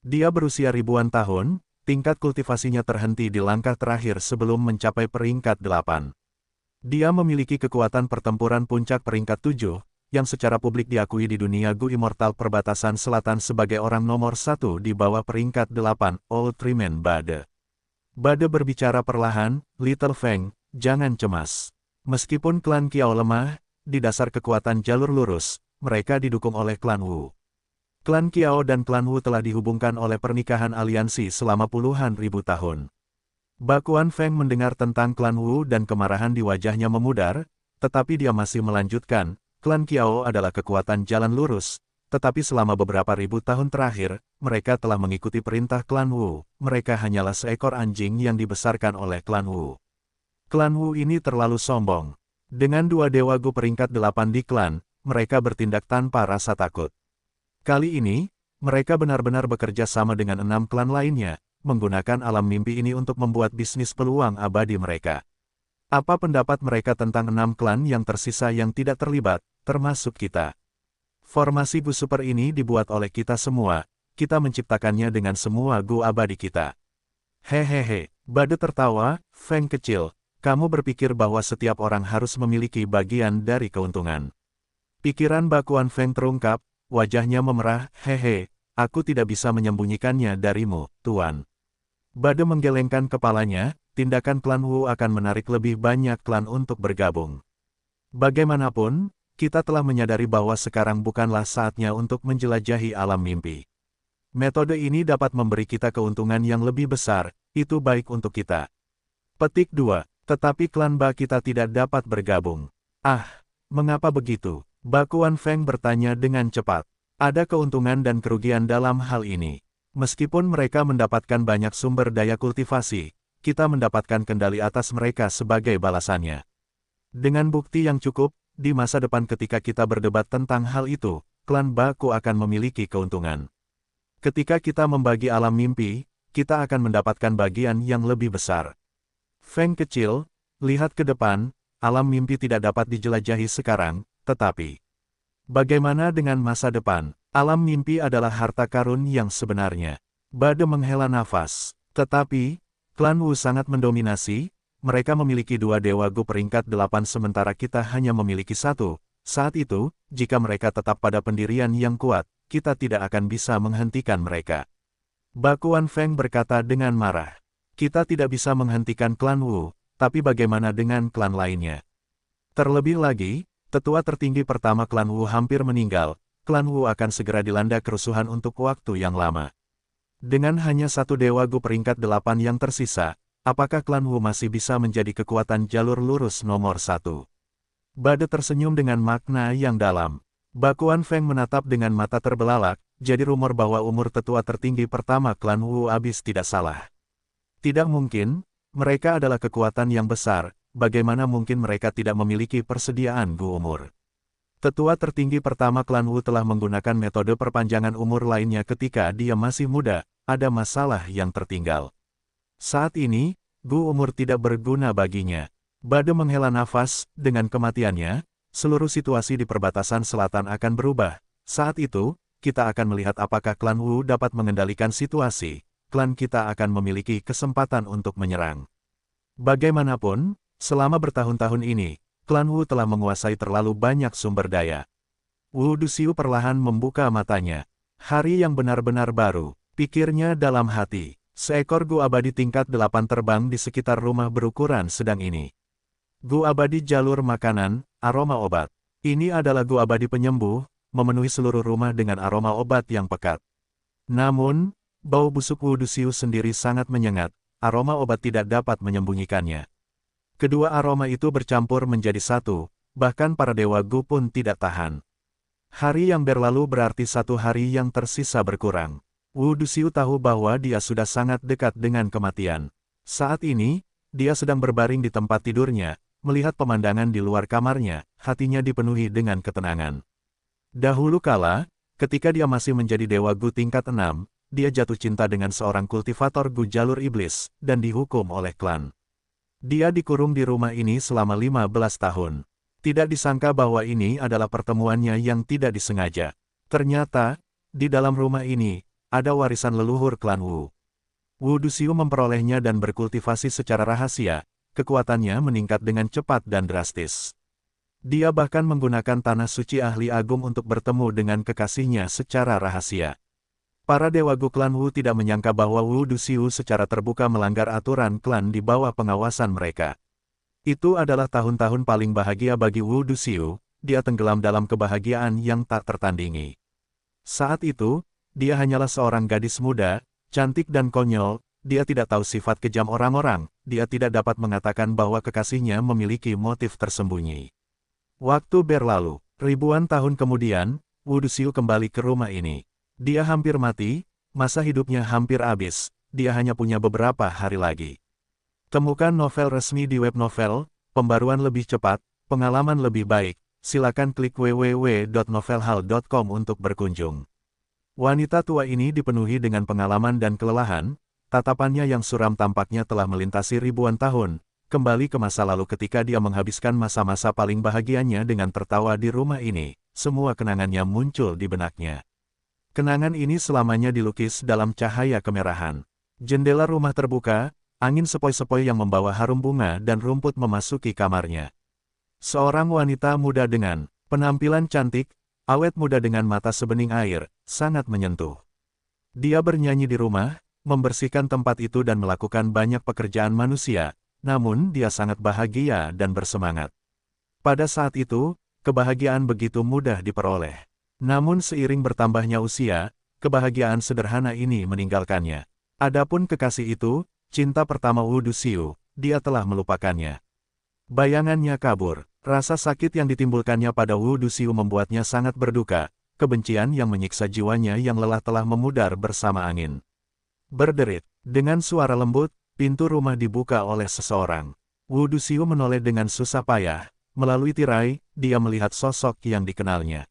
Dia berusia ribuan tahun, tingkat kultivasinya terhenti di langkah terakhir sebelum mencapai peringkat 8. Dia memiliki kekuatan pertempuran puncak peringkat 7, yang secara publik diakui di dunia Gu Immortal perbatasan selatan sebagai orang nomor 1 di bawah peringkat 8, Old Triman Bade. Bade berbicara perlahan, Little Feng, jangan cemas. Meskipun klan Kiao lemah, di dasar kekuatan jalur lurus, mereka didukung oleh klan Wu. Klan Kiao dan klan Wu telah dihubungkan oleh pernikahan aliansi selama puluhan ribu tahun. Bakuan Feng mendengar tentang klan Wu dan kemarahan di wajahnya memudar, tetapi dia masih melanjutkan, klan Kiao adalah kekuatan jalan lurus, tetapi selama beberapa ribu tahun terakhir, mereka telah mengikuti perintah klan Wu, mereka hanyalah seekor anjing yang dibesarkan oleh klan Wu. Klan Wu ini terlalu sombong. Dengan dua dewa Gu peringkat 8 di klan, mereka bertindak tanpa rasa takut. Kali ini, mereka benar-benar bekerja sama dengan 6 klan lainnya, menggunakan alam mimpi ini untuk membuat bisnis peluang abadi mereka. Apa pendapat mereka tentang 6 klan yang tersisa yang tidak terlibat, termasuk kita? Formasi Gu Super ini dibuat oleh kita semua, kita menciptakannya dengan semua Gu abadi kita. Hehehe, Bade tertawa, Feng kecil, kamu berpikir bahwa setiap orang harus memiliki bagian dari keuntungan. Pikiran Bakuan Feng terungkap, wajahnya memerah, hehe, aku tidak bisa menyembunyikannya darimu, Tuan. Bade menggelengkan kepalanya, tindakan klan Wu akan menarik lebih banyak klan untuk bergabung. Bagaimanapun, kita telah menyadari bahwa sekarang bukanlah saatnya untuk menjelajahi alam mimpi. Metode ini dapat memberi kita keuntungan yang lebih besar, itu baik untuk kita. Petik 2. Tetapi klan Ba kita tidak dapat bergabung. Ah, mengapa begitu? Bakuan Feng bertanya dengan cepat. Ada keuntungan dan kerugian dalam hal ini. Meskipun mereka mendapatkan banyak sumber daya kultivasi, kita mendapatkan kendali atas mereka sebagai balasannya. Dengan bukti yang cukup, di masa depan ketika kita berdebat tentang hal itu, klan Baku akan memiliki keuntungan. Ketika kita membagi alam mimpi, kita akan mendapatkan bagian yang lebih besar. Feng kecil, lihat ke depan, alam mimpi tidak dapat dijelajahi sekarang, tetapi bagaimana dengan masa depan? Alam mimpi adalah harta karun yang sebenarnya. Bade menghela nafas. Tetapi, klan Wu sangat mendominasi, mereka memiliki 2 dewa Gu peringkat 8 sementara kita hanya memiliki 1. Saat itu, jika mereka tetap pada pendirian yang kuat, kita tidak akan bisa menghentikan mereka. Bakuan Feng berkata dengan marah. Kita tidak bisa menghentikan klan Wu, tapi bagaimana dengan klan lainnya? Terlebih lagi, tetua tertinggi pertama klan Wu hampir meninggal, klan Wu akan segera dilanda kerusuhan untuk waktu yang lama. Dengan hanya 1 dewa Gu peringkat 8 yang tersisa, apakah klan Wu masih bisa menjadi kekuatan jalur lurus nomor 1? Bade tersenyum dengan makna yang dalam. Bakuan Feng menatap dengan mata terbelalak, jadi rumor bahwa umur tetua tertinggi pertama klan Wu habis tidak salah. Tidak mungkin, mereka adalah kekuatan yang besar, bagaimana mungkin mereka tidak memiliki persediaan Gu umur. Tetua tertinggi pertama klan Wu telah menggunakan metode perpanjangan umur lainnya ketika dia masih muda, ada masalah yang tertinggal. Saat ini, Gu umur tidak berguna baginya. Bade menghela nafas, dengan kematiannya, seluruh situasi di perbatasan selatan akan berubah. Saat itu, kita akan melihat apakah klan Wu dapat mengendalikan situasi. Klan kita akan memiliki kesempatan untuk menyerang. Bagaimanapun, selama bertahun-tahun ini, klan Wu telah menguasai terlalu banyak sumber daya. Wu Duxiu perlahan membuka matanya. Hari yang benar-benar baru, pikirnya dalam hati. Seekor Gu abadi tingkat 8 terbang di sekitar rumah berukuran sedang ini. Gu abadi jalur makanan, aroma obat. Ini adalah Gu abadi penyembuh, memenuhi seluruh rumah dengan aroma obat yang pekat. Namun, bau busuk Wu Duxiu sendiri sangat menyengat, aroma obat tidak dapat menyembunyikannya. Kedua aroma itu bercampur menjadi satu, bahkan para dewa Gu pun tidak tahan. Hari yang berlalu berarti 1 hari yang tersisa berkurang. Wu Duxiu tahu bahwa dia sudah sangat dekat dengan kematian. Saat ini, dia sedang berbaring di tempat tidurnya, melihat pemandangan di luar kamarnya, hatinya dipenuhi dengan ketenangan. Dahulu kala, ketika dia masih menjadi dewa Gu tingkat 6, dia jatuh cinta dengan seorang kultivator Gu jalur iblis, dan dihukum oleh klan. Dia dikurung di rumah ini selama 15 tahun. Tidak disangka bahwa ini adalah pertemuannya yang tidak disengaja. Ternyata, di dalam rumah ini, ada warisan leluhur klan Wu. Wu Duxiu memperolehnya dan berkultivasi secara rahasia, kekuatannya meningkat dengan cepat dan drastis. Dia bahkan menggunakan tanah suci ahli agung untuk bertemu dengan kekasihnya secara rahasia. Para dewa Gu klan Wu tidak menyangka bahwa Wu Duxiu secara terbuka melanggar aturan klan di bawah pengawasan mereka. Itu adalah tahun-tahun paling bahagia bagi Wu Duxiu, dia tenggelam dalam kebahagiaan yang tak tertandingi. Saat itu, dia hanyalah seorang gadis muda, cantik dan konyol, dia tidak tahu sifat kejam orang-orang, dia tidak dapat mengatakan bahwa kekasihnya memiliki motif tersembunyi. Waktu berlalu, ribuan tahun kemudian, Wu Duxiu kembali ke rumah ini. Dia hampir mati, masa hidupnya hampir habis, dia hanya punya beberapa hari lagi. Temukan novel resmi di web novel, pembaruan lebih cepat, pengalaman lebih baik, silakan klik www.novelhal.com untuk berkunjung. Wanita tua ini dipenuhi dengan pengalaman dan kelelahan, tatapannya yang suram tampaknya telah melintasi ribuan tahun, kembali ke masa lalu ketika dia menghabiskan masa-masa paling bahagianya dengan tertawa di rumah ini, semua kenangannya muncul di benaknya. Kenangan ini selamanya dilukis dalam cahaya kemerahan. Jendela rumah terbuka, angin sepoi-sepoi yang membawa harum bunga dan rumput memasuki kamarnya. Seorang wanita muda dengan penampilan cantik, awet muda dengan mata sebening air, sangat menyentuh. Dia bernyanyi di rumah, membersihkan tempat itu dan melakukan banyak pekerjaan manusia, namun dia sangat bahagia dan bersemangat. Pada saat itu, kebahagiaan begitu mudah diperoleh. Namun seiring bertambahnya usia, kebahagiaan sederhana ini meninggalkannya. Adapun kekasih itu, cinta pertama Wu Duxiu, dia telah melupakannya. Bayangannya kabur, rasa sakit yang ditimbulkannya pada Wu Duxiu membuatnya sangat berduka, kebencian yang menyiksa jiwanya yang lelah telah memudar bersama angin. Berderit, dengan suara lembut, pintu rumah dibuka oleh seseorang. Wu Duxiu menoleh dengan susah payah, melalui tirai, dia melihat sosok yang dikenalnya.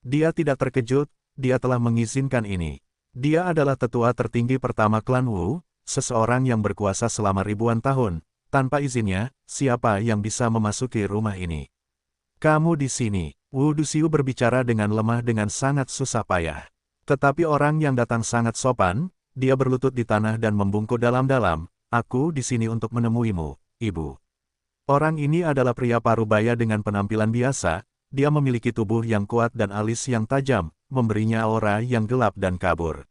Dia tidak terkejut, dia telah mengizinkan ini. Dia adalah tetua tertinggi pertama klan Wu, seseorang yang berkuasa selama ribuan tahun. Tanpa izinnya, siapa yang bisa memasuki rumah ini? Kamu di sini, Wu Duxiu berbicara dengan lemah dengan sangat susah payah. Tetapi orang yang datang sangat sopan, dia berlutut di tanah dan membungkuk dalam-dalam, aku di sini untuk menemuimu, ibu. Orang ini adalah pria parubaya dengan penampilan biasa, dia memiliki tubuh yang kuat dan alis yang tajam, memberinya aura yang gelap dan kabur.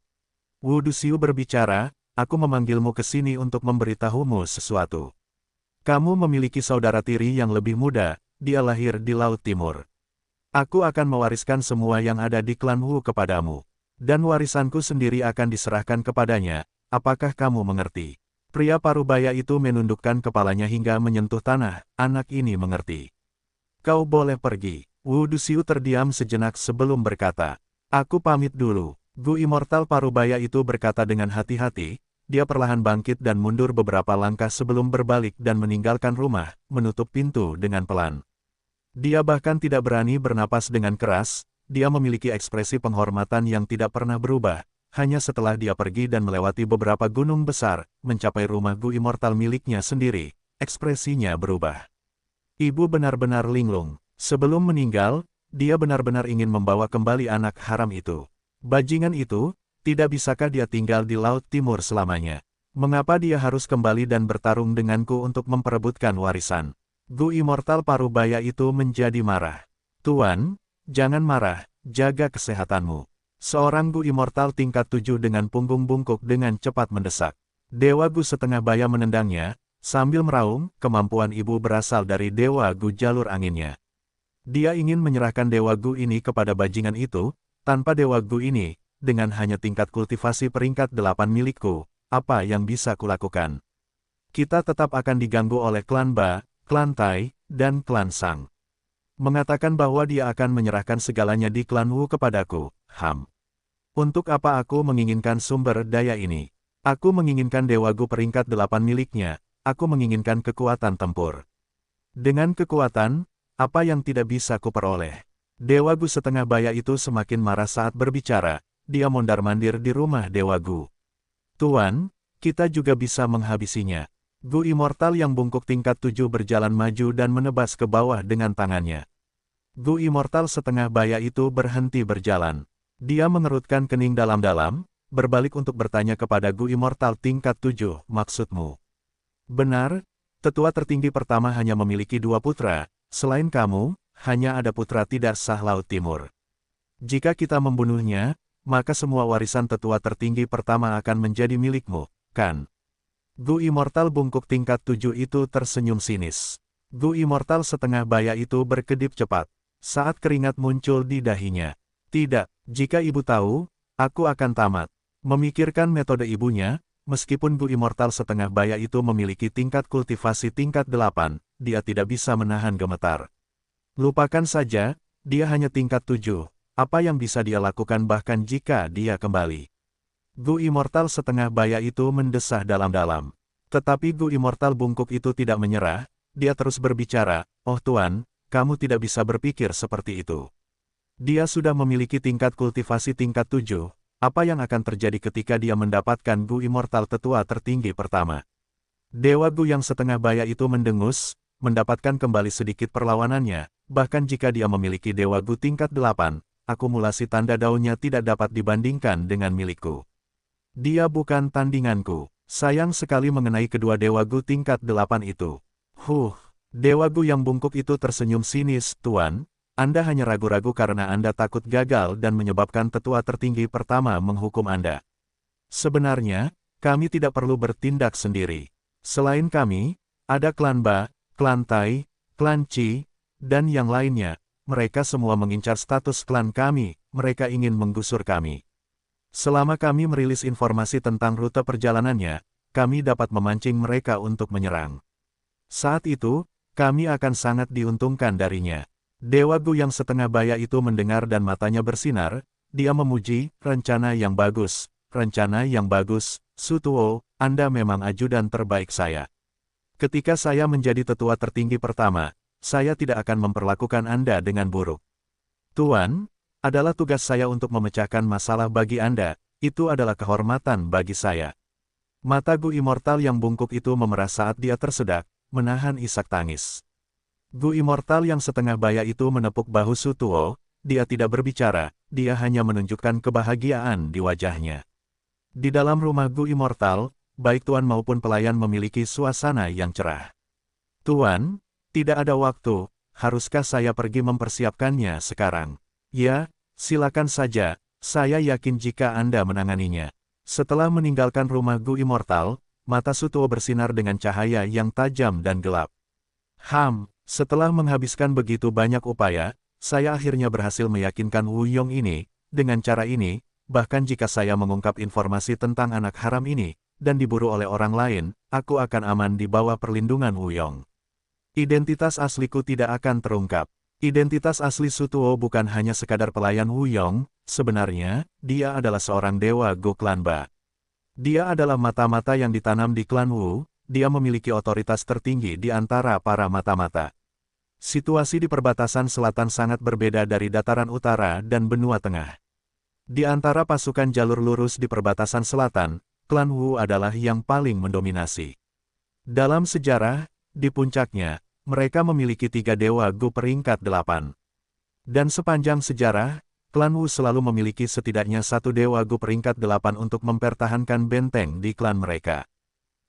Wu Duxiu berbicara, aku memanggilmu ke sini untuk memberitahumu sesuatu. Kamu memiliki saudara tiri yang lebih muda, dia lahir di Laut Timur. Aku akan mewariskan semua yang ada di klan Wu kepadamu. Dan warisanku sendiri akan diserahkan kepadanya, apakah kamu mengerti? Pria parubaya itu menundukkan kepalanya hingga menyentuh tanah, anak ini mengerti. Kau boleh pergi. Wu Duxiu terdiam sejenak sebelum berkata, aku pamit dulu. Gu Immortal parubaya itu berkata dengan hati-hati, dia perlahan bangkit dan mundur beberapa langkah sebelum berbalik dan meninggalkan rumah, menutup pintu dengan pelan. Dia bahkan tidak berani bernapas dengan keras, dia memiliki ekspresi penghormatan yang tidak pernah berubah, hanya setelah dia pergi dan melewati beberapa gunung besar, mencapai rumah Gu Immortal miliknya sendiri, ekspresinya berubah. Ibu benar-benar linglung. Sebelum meninggal, dia benar-benar ingin membawa kembali anak haram itu. Bajingan itu, tidak bisakah dia tinggal di Laut Timur selamanya? Mengapa dia harus kembali dan bertarung denganku untuk memperebutkan warisan? Gu Immortal parubaya itu menjadi marah. Tuan, jangan marah, jaga kesehatanmu. Seorang Gu Immortal tingkat 7 dengan punggung bungkuk dengan cepat mendesak. Dewa Gu setengah baya menendangnya, sambil meraung, kemampuan ibu berasal dari Dewa Gu jalur anginnya. Dia ingin menyerahkan Dewa Gu ini kepada bajingan itu, tanpa Dewa Gu ini, dengan hanya tingkat kultivasi peringkat 8 milikku, apa yang bisa kulakukan? Kita tetap akan diganggu oleh klan Ba, klan Tai, dan klan Sang. Mengatakan bahwa dia akan menyerahkan segalanya di klan Wu kepadaku, Untuk apa aku menginginkan sumber daya ini? Aku menginginkan Dewa Gu peringkat 8 miliknya, aku menginginkan kekuatan tempur. Dengan kekuatan, apa yang tidak bisa kuperoleh? Dewa Gu setengah baya itu semakin marah saat berbicara, dia mondar-mandir di rumah Dewa Gu. Tuan, kita juga bisa menghabisinya. Gu Immortal yang bungkuk tingkat 7 berjalan maju dan menebas ke bawah dengan tangannya. Gu Immortal setengah baya itu berhenti berjalan. Dia mengerutkan kening dalam-dalam, berbalik untuk bertanya kepada Gu Immortal tingkat 7, maksudmu? Benar, tetua tertinggi pertama hanya memiliki 2 putra, selain kamu, hanya ada putra tidak sah Laut Timur. Jika kita membunuhnya, maka semua warisan tetua tertinggi pertama akan menjadi milikmu, kan? Gu Immortal bungkuk tingkat 7 itu tersenyum sinis. Gu Immortal setengah baya itu berkedip cepat, saat keringat muncul di dahinya. Tidak, jika ibu tahu, aku akan tamat. Memikirkan metode ibunya, meskipun Gu Immortal setengah baya itu memiliki tingkat kultivasi tingkat 8, dia tidak bisa menahan gemetar. Lupakan saja, dia hanya tingkat 7. Apa yang bisa dia lakukan bahkan jika dia kembali? Gu Immortal setengah baya itu mendesah dalam-dalam. Tetapi Gu Immortal bungkuk itu tidak menyerah, dia terus berbicara, "Oh Tuan, kamu tidak bisa berpikir seperti itu. Dia sudah memiliki tingkat kultivasi tingkat 7, apa yang akan terjadi ketika dia mendapatkan Gu Immortal tetua tertinggi pertama?" Dewa Gu yang setengah baya itu mendengus, mendapatkan kembali sedikit perlawanannya, bahkan jika dia memiliki Dewa Gu tingkat 8, akumulasi tanda daunnya tidak dapat dibandingkan dengan milikku. Dia bukan tandinganku. Sayang sekali mengenai kedua Dewa Gu tingkat 8 itu. Dewa Gu yang bungkuk itu tersenyum sinis, "Tuan, Anda hanya ragu-ragu karena Anda takut gagal dan menyebabkan tetua tertinggi pertama menghukum Anda. Sebenarnya, kami tidak perlu bertindak sendiri. Selain kami, ada klan Ba, klan Tai, klan Qi, dan yang lainnya. Mereka semua mengincar status klan kami, mereka ingin menggusur kami. Selama kami merilis informasi tentang rute perjalanannya, kami dapat memancing mereka untuk menyerang. Saat itu, kami akan sangat diuntungkan darinya." Dewa Gu yang setengah baya itu mendengar dan matanya bersinar, dia memuji, "Rencana yang bagus, rencana yang bagus, Su Tuo, Anda memang ajudan terbaik saya. Ketika saya menjadi tetua tertinggi pertama, saya tidak akan memperlakukan Anda dengan buruk. Tuan, adalah tugas saya untuk memecahkan masalah bagi Anda, itu adalah kehormatan bagi saya." Mata Gu Immortal yang bungkuk itu memerah saat dia tersedak, menahan isak tangis. Gu Immortal yang setengah baya itu menepuk bahu Su Tuo, dia tidak berbicara, dia hanya menunjukkan kebahagiaan di wajahnya. Di dalam rumah Gu Immortal, baik tuan maupun pelayan memiliki suasana yang cerah. "Tuan, tidak ada waktu, haruskah saya pergi mempersiapkannya sekarang?" "Ya, silakan saja, saya yakin jika Anda menanganinya." Setelah meninggalkan rumah Gu Immortal, mata Su Tuo bersinar dengan cahaya yang tajam dan gelap. Setelah menghabiskan begitu banyak upaya, saya akhirnya berhasil meyakinkan Wu Yong ini, dengan cara ini, bahkan jika saya mengungkap informasi tentang anak haram ini, dan diburu oleh orang lain, aku akan aman di bawah perlindungan Wu Yong. Identitas asliku tidak akan terungkap. Identitas asli Su Tuo bukan hanya sekadar pelayan Wu Yong, sebenarnya, dia adalah seorang dewa Gu klan Ba. Dia adalah mata-mata yang ditanam di klan Wu, dia memiliki otoritas tertinggi di antara para mata-mata. Situasi di perbatasan selatan sangat berbeda dari dataran utara dan benua tengah. Di antara pasukan jalur lurus di perbatasan selatan, klan Wu adalah yang paling mendominasi. Dalam sejarah, di puncaknya, mereka memiliki 3 dewa Gu peringkat 8. Dan sepanjang sejarah, klan Wu selalu memiliki setidaknya 1 dewa Gu peringkat 8 untuk mempertahankan benteng di klan mereka.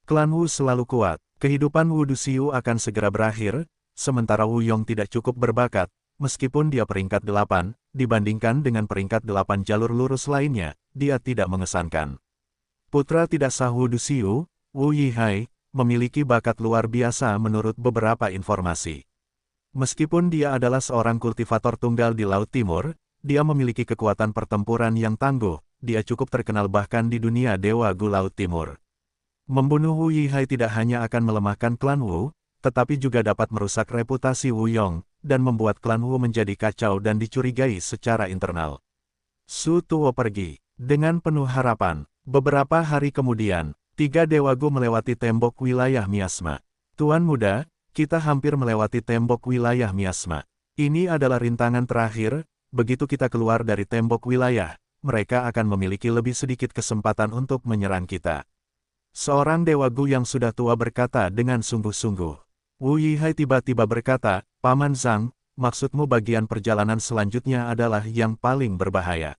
Klan Wu selalu kuat, kehidupan Wu Duxiu akan segera berakhir, sementara Wu Yong tidak cukup berbakat, meskipun dia peringkat 8, dibandingkan dengan peringkat 8 jalur lurus lainnya, dia tidak mengesankan. Putra tidak sah Wu Duxiu, Wu Yihai, memiliki bakat luar biasa menurut beberapa informasi. Meskipun dia adalah seorang kultivator tunggal di Laut Timur, dia memiliki kekuatan pertempuran yang tangguh, dia cukup terkenal bahkan di dunia Dewa Gu Laut Timur. Membunuh Wu Yihai tidak hanya akan melemahkan klan Wu, tetapi juga dapat merusak reputasi Wu Yong, dan membuat klan Wu menjadi kacau dan dicurigai secara internal. Su Tuo pergi. Dengan penuh harapan, beberapa hari kemudian, 3 dewa Gu melewati tembok wilayah miasma. "Tuan muda, kita hampir melewati tembok wilayah miasma. Ini adalah rintangan terakhir, begitu kita keluar dari tembok wilayah, mereka akan memiliki lebih sedikit kesempatan untuk menyerang kita." Seorang dewa Gu yang sudah tua berkata dengan sungguh-sungguh. Wu Yihai tiba-tiba berkata, "Paman Zhang, maksudmu bagian perjalanan selanjutnya adalah yang paling berbahaya."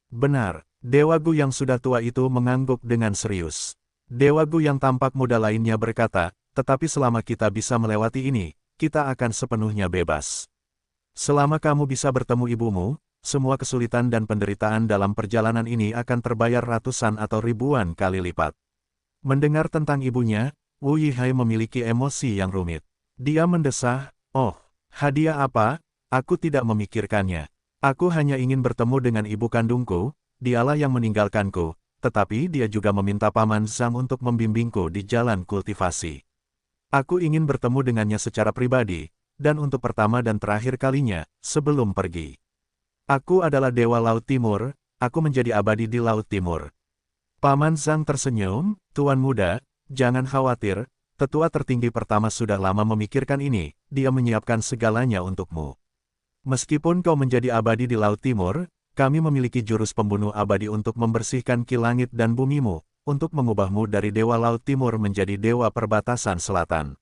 "Benar." Dewa Gu yang sudah tua itu mengangguk dengan serius. Dewa Gu yang tampak muda lainnya berkata, "Tetapi selama kita bisa melewati ini, kita akan sepenuhnya bebas. Selama kamu bisa bertemu ibumu, semua kesulitan dan penderitaan dalam perjalanan ini akan terbayar ratusan atau ribuan kali lipat." Mendengar tentang ibunya, Wu Yihai memiliki emosi yang rumit. Dia mendesah, "Oh, hadiah apa? Aku tidak memikirkannya. Aku hanya ingin bertemu dengan ibu kandungku, dialah yang meninggalkanku, tetapi dia juga meminta Paman Zhang untuk membimbingku di jalan kultivasi. Aku ingin bertemu dengannya secara pribadi, dan untuk pertama dan terakhir kalinya, sebelum pergi. Aku adalah Dewa Laut Timur, aku menjadi abadi di Laut Timur." Paman Zhang tersenyum, "Tuan muda, jangan khawatir, tetua tertinggi pertama sudah lama memikirkan ini, dia menyiapkan segalanya untukmu. Meskipun kau menjadi abadi di Laut Timur, kami memiliki jurus pembunuh abadi untuk membersihkan ki langit dan bumimu, untuk mengubahmu dari Dewa Laut Timur menjadi Dewa Perbatasan Selatan.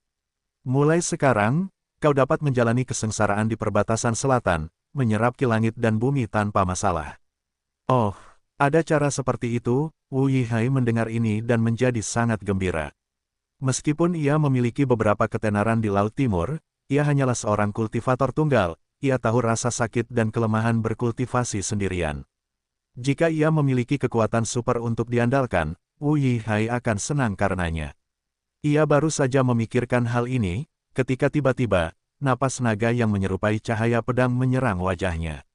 Mulai sekarang, kau dapat menjalani kesengsaraan di Perbatasan Selatan, menyerap ki langit dan bumi tanpa masalah." "Oh, ada cara seperti itu?" Wu Yihai mendengar ini dan menjadi sangat gembira. Meskipun ia memiliki beberapa ketenaran di Laut Timur, ia hanyalah seorang kultivator tunggal, ia tahu rasa sakit dan kelemahan berkultivasi sendirian. Jika ia memiliki kekuatan super untuk diandalkan, Wu Yihai akan senang karenanya. Ia baru saja memikirkan hal ini, ketika tiba-tiba, napas naga yang menyerupai cahaya pedang menyerang wajahnya.